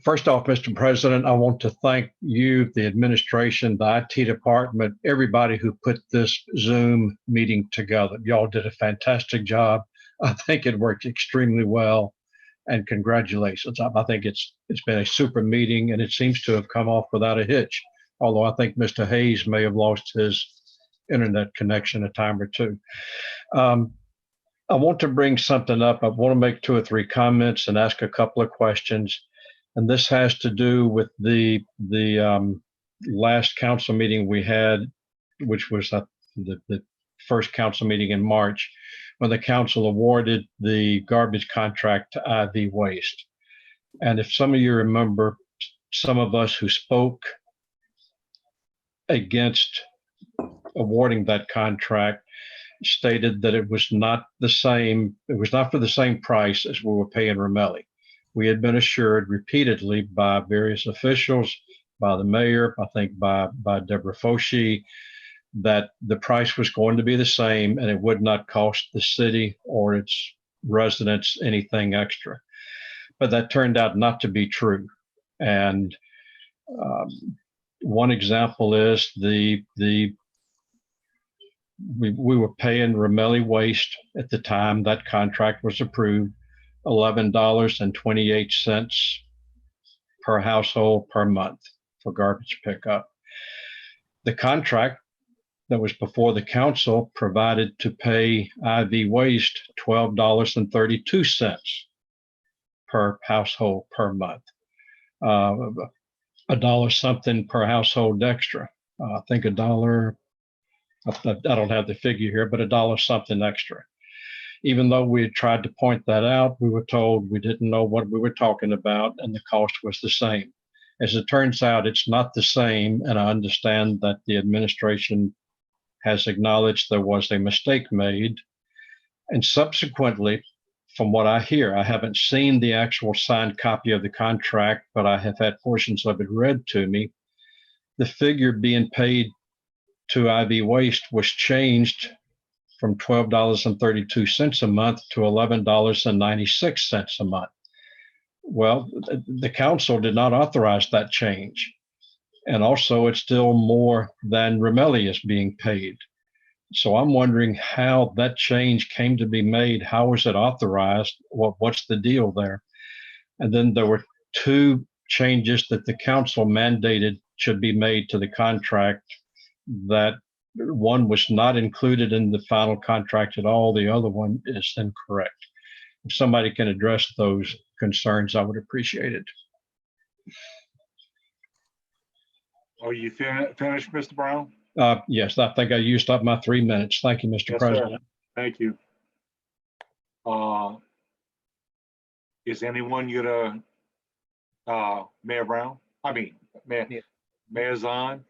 First off, Mr. President, I want to thank you, the administration, the IT department, everybody who put this Zoom meeting together. Y'all did a fantastic job. I think it worked extremely well, and congratulations. I think it's been a super meeting, and it seems to have come off without a hitch. Although I think Mr. Haze may have lost his internet connection a time or two. I want to bring something up. I want to make 2 or 3 comments and ask a couple of questions. And this has to do with the last council meeting we had, which was the first council meeting in March, when the council awarded the garbage contract to IV Waste. And if some of you remember, some of us who spoke against awarding that contract stated that it was not the same, it was not for the same price as we were paying Ramelli. We had been assured repeatedly by various officials, by the mayor, I think by Deborah Foshi, that the price was going to be the same and it would not cost the city or its residents anything extra. But that turned out not to be true. And one example is we were paying Ramelli Waste at the time that contract was approved, $11.28 per household per month for garbage pickup. The contract that was before the council provided to pay IV Waste $12.32 per household per month. A dollar something per household extra. I think $1, I don't have the figure here, but $1 something extra. Even though we had tried to point that out, we were told we didn't know what we were talking about and the cost was the same. As it turns out, it's not the same, and I understand that the administration has acknowledged there was a mistake made. And subsequently, from what I hear, I haven't seen the actual signed copy of the contract, but I have had portions of it read to me. The figure being paid to IV Waste was changed from $12.32 a month to $11.96 a month. Well, the council did not authorize that change. And also it's still more than Ramelli is being paid. So I'm wondering how that change came to be made. How was it authorized? What's the deal there? And then there were 2 changes that the council mandated should be made to the contract, that one was not included in the final contract at all. The other one is incorrect. If somebody can address those concerns, I would appreciate it. Are you finished, Mr. Brown? Yes, I think I used up my 3 minutes. Thank you, Mr. Yes, President. sir. Thank you. Is anyone gonna, Mayor Brown? I mean, Mayor Zahn?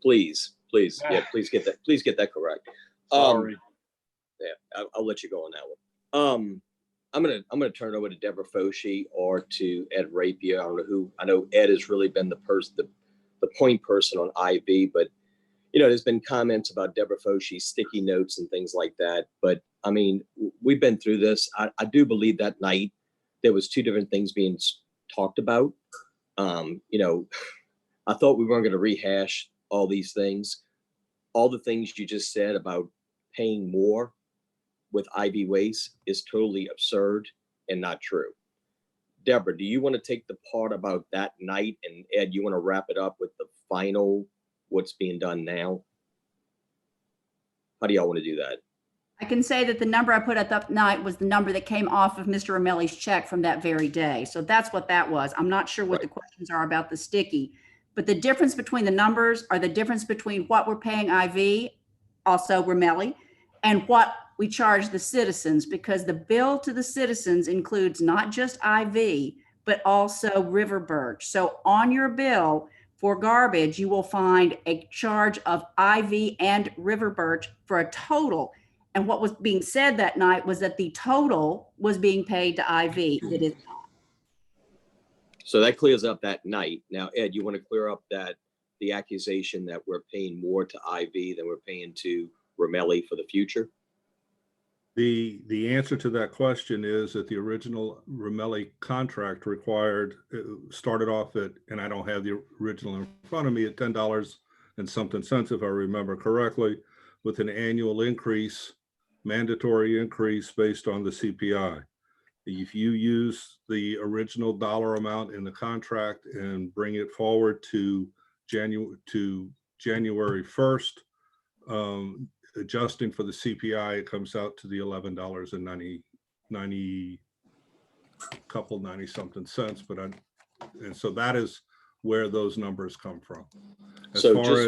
Please, yeah, please get that correct. Sorry. Yeah, I'll let you go on that one. I'm gonna turn it over to Deborah Foshee or to Ed Rapier. I don't know who. I know Ed has really been the point person on IV, but there's been comments about Deborah Foshee's sticky notes and things like that. But I mean, we've been through this. I do believe that night there was 2 different things being talked about. I thought we weren't going to rehash all these things. All the things you just said about paying more with IV Waste is totally absurd and not true. Deborah, do you want to take the part about that night? And Ed, you want to wrap it up with the final, what's being done now? How do y'all want to do that? I can say that the number I put up that night was the number that came off of Mr. Ramelli's check from that very day. So that's what that was. I'm not sure what the questions are about the sticky, but the difference between the numbers are the difference between what we're paying IV, also Ramelli, and what we charge the citizens, because the bill to the citizens includes not just IV, but also River Birch. So on your bill for garbage, you will find a charge of IV and River Birch for a total. And what was being said that night was that the total was being paid to IV. It is not. So that clears up that night. Now, Ed, you want to clear up the accusation that we're paying more to IV than we're paying to Ramelli for the future? The answer to that question is that the original Ramelli contract started off at, and I don't have the original in front of me, at $10 and something cents, if I remember correctly, with an annual increase, mandatory increase based on the CPI. If you use the original dollar amount in the contract and bring it forward to January 1st, adjusting for the CPI, it comes out to the $11.90 something cents. And so that is where those numbers come from. As far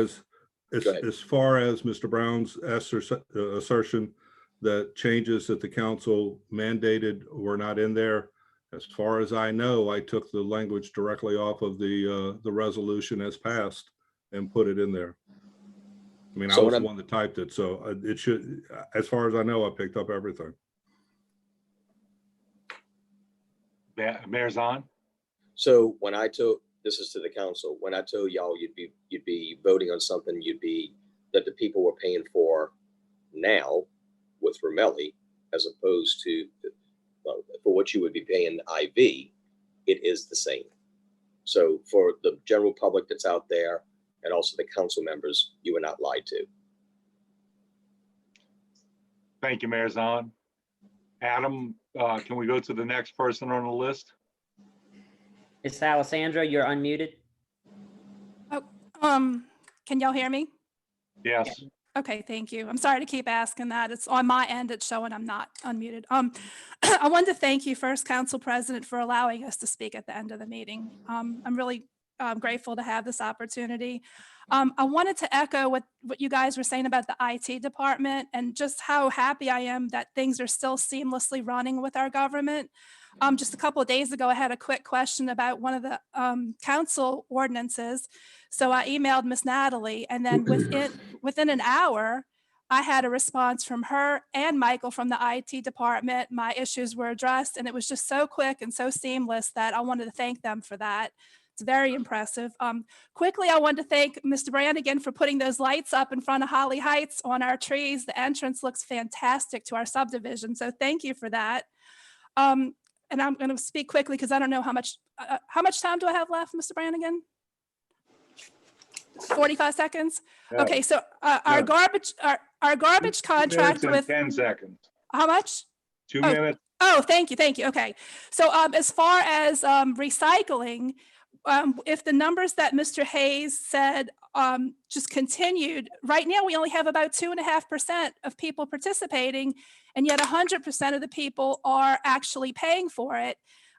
as Mr. Brown's assertion that changes that the council mandated were not in there, as far as I know, I took the language directly off of the resolution as passed and put it in there. I mean, I was the one that typed it, so it should, as far as I know, I picked up everything. Mayor Zahn? So when I told, this is to the council, when I told y'all you'd be voting on something that the people were paying for now with Ramelli, as opposed to for what you would be paying IV, it is the same. So for the general public that's out there, and also the council members, you were not lied to. Thank you, Mayor Zahn. Adam, can we go to the next person on the list? Miss Alessandra, you're unmuted. Oh, can y'all hear me? Yes. Okay, thank you. I'm sorry to keep asking that. It's on my end, it's showing I'm not unmuted. I wanted to thank you first, Council President, for allowing us to speak at the end of the meeting. I'm really grateful to have this opportunity. I wanted to echo what you guys were saying about the IT department and just how happy I am that things are still seamlessly running with our government. Just a couple of days ago, I had a quick question about one of the council ordinances. So I emailed Miss Natalie, and then within an hour, I had a response from her and Michael from the IT department. My issues were addressed, and it was just so quick and so seamless that I wanted to thank them for that. It's very impressive. Quickly, I wanted to thank Mr. Brannigan for putting those lights up in front of Holly Heights on our trees. The entrance looks fantastic to our subdivision, so thank you for that. And I'm going to speak quickly because I don't know how much time do I have left, Mr. Brannigan? 45 seconds. Yeah. Okay, so our garbage contract with 10 seconds. how much? 2 minutes. Oh, thank you. Okay. So as far as recycling, if the numbers that Mr. Haze said just continued, right now we only have about 2.5% of people participating, and yet 100% of the people are actually paying for it.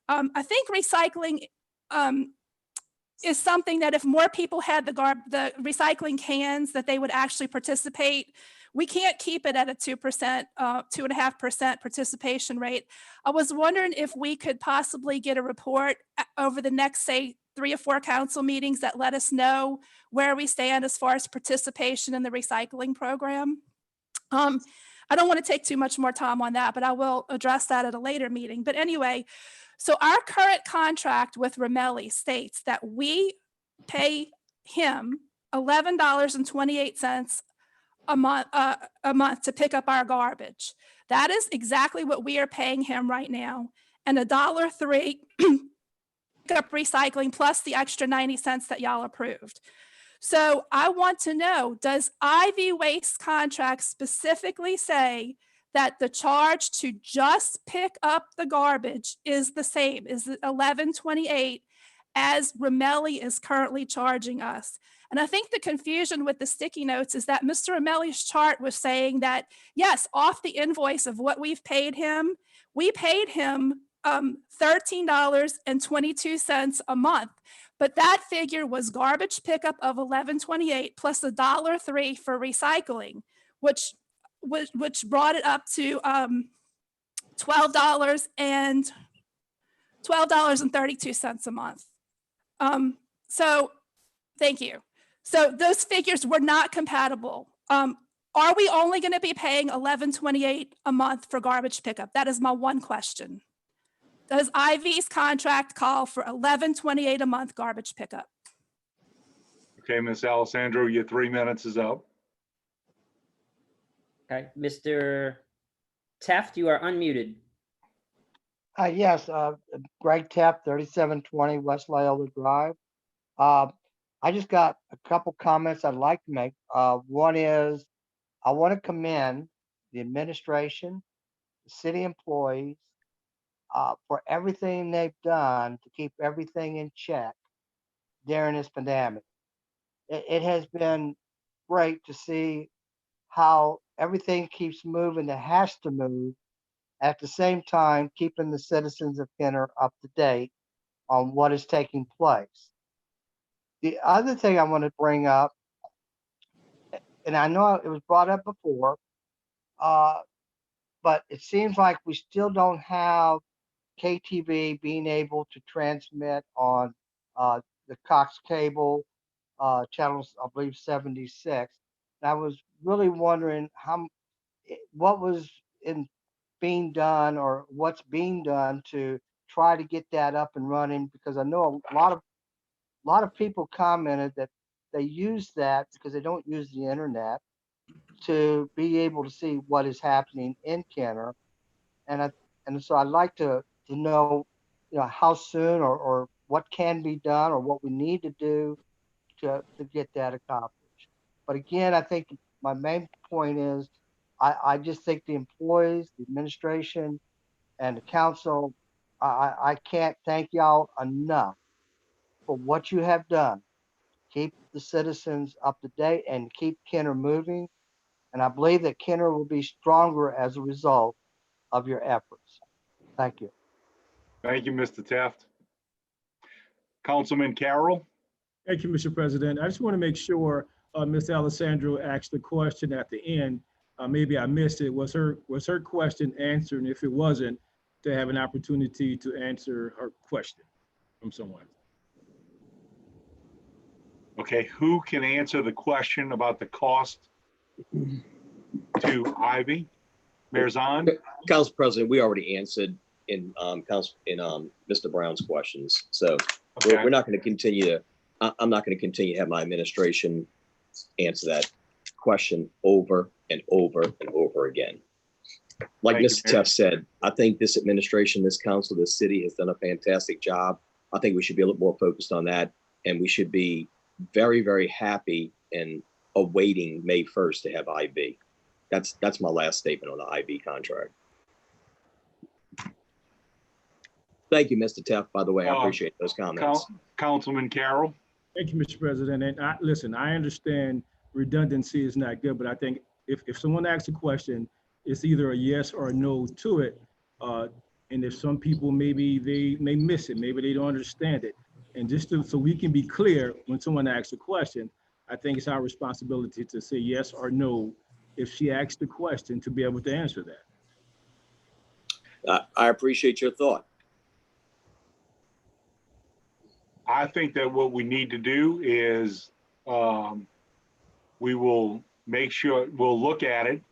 I think recycling is something that if more people had the recycling cans, that they would actually participate. We can't keep it at a 2%, 2.5% participation rate. I was wondering if we could possibly get a report over the next, say, 3 or 4 council meetings that let us know where we stand as far as participation in the recycling program. I don't want to take too much more time on that, but I will address that at a later meeting. But anyway, so our current contract with Ramelli states that we pay him $11.28 a month to pick up our garbage. That is exactly what we are paying him right now, and $1.03 pick up recycling plus the extra 90 cents that y'all approved. So I want to know, does IV Waste contract specifically say that the charge to just pick up the garbage is the same, is it $11.28 as Ramelli is currently charging us? And I think the confusion with the sticky notes is that Mr. Ramelli's chart was saying that, yes, off the invoice of what we've paid him, we paid him $13.22 a month. But that figure was garbage pickup of $11.28 plus $1.03 for recycling, which brought it up to $12.32 a month. So thank you. So those figures were not compatible. Are we only going to be paying $11.28 a month for garbage pickup? That is my one question. Does IV's contract call for $11.28 a month garbage pickup? Okay, Ms. Alessandro, your 3 minutes is up. Okay, Mr. Teft, you are unmuted. Yes, Greg Tepp, 3720 West Loyola Drive. I just got a couple comments I'd like to make. One is I want to commend the administration, the city employees, for everything they've done to keep everything in check during this pandemic. It has been great to see how everything keeps moving that has to move, at the same time keeping the citizens of Kenner up to date on what is taking place. The other thing I want to bring up, and I know it was brought up before, but it seems like we still don't have KTV being able to transmit on the Cox cable channels, I believe 76. And I was really wondering what was being done or what's being done to try to get that up and running, because I know a lot of people commented that they use that because they don't use the internet to be able to see what is happening in Kenner. And so I'd like to know, how soon or what can be done or what we need to do to get that accomplished. But again, I think my main point is I just think the employees, the administration, and the council, I can't thank y'all enough for what you have done. Keep the citizens up to date and keep Kenner moving. And I believe that Kenner will be stronger as a result of your efforts. Thank you. Thank you, Mr. Taft. Councilman Carroll. Thank you, Mr. President. I just want to make sure Ms. Alessandro asked the question at the end. Maybe I missed it. Was her question answered? And if it wasn't, to have an opportunity to answer her question from someone. Okay, who can answer the question about the cost to Ivy? Mayor Zahn? Council President, we already answered in Mr. Brown's questions. So Okay. we're not going to continue. I'm not going to continue to have my administration answer that question over and over and over again. Like Thank you, Mr. Mayor. Teff said, I think this administration, this council, this city has done a fantastic job. I think we should be a little more focused on that, and we should be very, very happy and awaiting May 1st to have IB. That's my last statement on the IB contract. Thank you, Mr. Teff, by the way. I appreciate those comments. Councilman Carroll. Thank you, Mr. President. And listen, I understand redundancy is not good, but I think if someone asks a question, it's either a yes or a no to it. And if some people, maybe they may miss it, maybe they don't understand it. And just so we can be clear when someone asks a question, I think it's our responsibility to say yes or no if she asks the question, to be able to answer that. I appreciate your thought. I think that what we need to do is we will make sure, we'll look at it.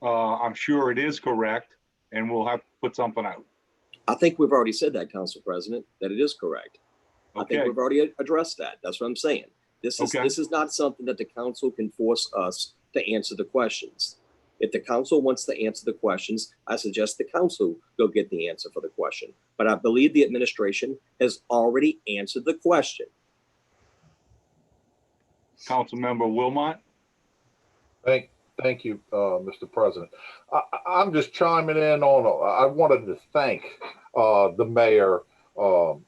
I'm sure it is correct, and we'll have to put something out. I think we've already said that, Council President, that it is correct. Okay. I think we've already addressed that. That's what I'm saying. This is not something that the council can force us to answer the questions. If the council wants to answer the questions, I suggest the council go get the answer for the question. But I believe the administration has already answered the question. Councilmember Wilmot. Thank you, Mr. President. I'm just chiming in on, I wanted to thank the mayor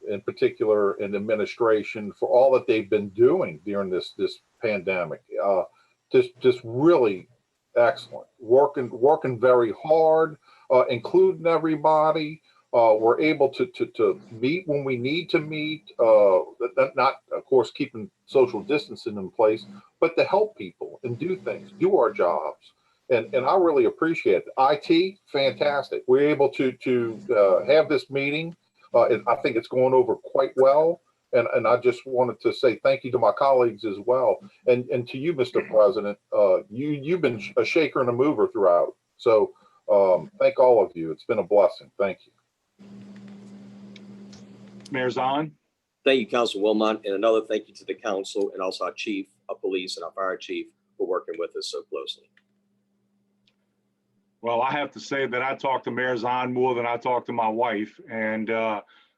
in particular and administration for all that they've been doing during this pandemic. Just really excellent, working very hard, including everybody. We're able to meet when we need to meet, not of course keeping social distancing in place, but to help people and do things, do our jobs. And I really appreciate it. IT, fantastic. We're able to have this meeting. I think it's going over quite well. And I just wanted to say thank you to my colleagues as well. And to you, Mr. President, you've been a shaker and a mover throughout. So thank all of you. It's been a blessing. Thank you. Mayor Zahn. Thank you, Council Wilmot, and another thank you to the council and also our chief of police and our fire chief for working with us so closely. Well, I have to say that I talk to Mayor Zahn more than I talk to my wife. And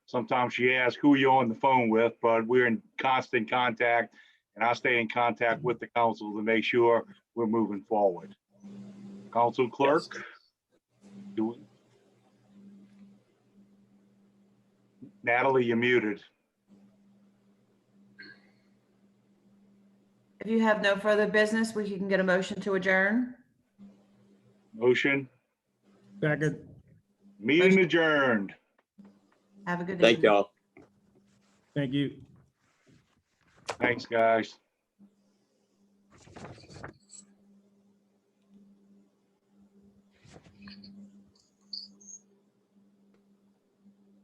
sometimes she asks who you're on the phone with, but we're in constant contact, and I stay in contact with the council to make sure we're moving forward. Council Clerk. Yes. Natalie, you're muted. If you have no further business, we can get a motion to adjourn. Motion. Second. Meeting adjourned. Have a good day. Thank y'all. Thank you. Thanks, guys.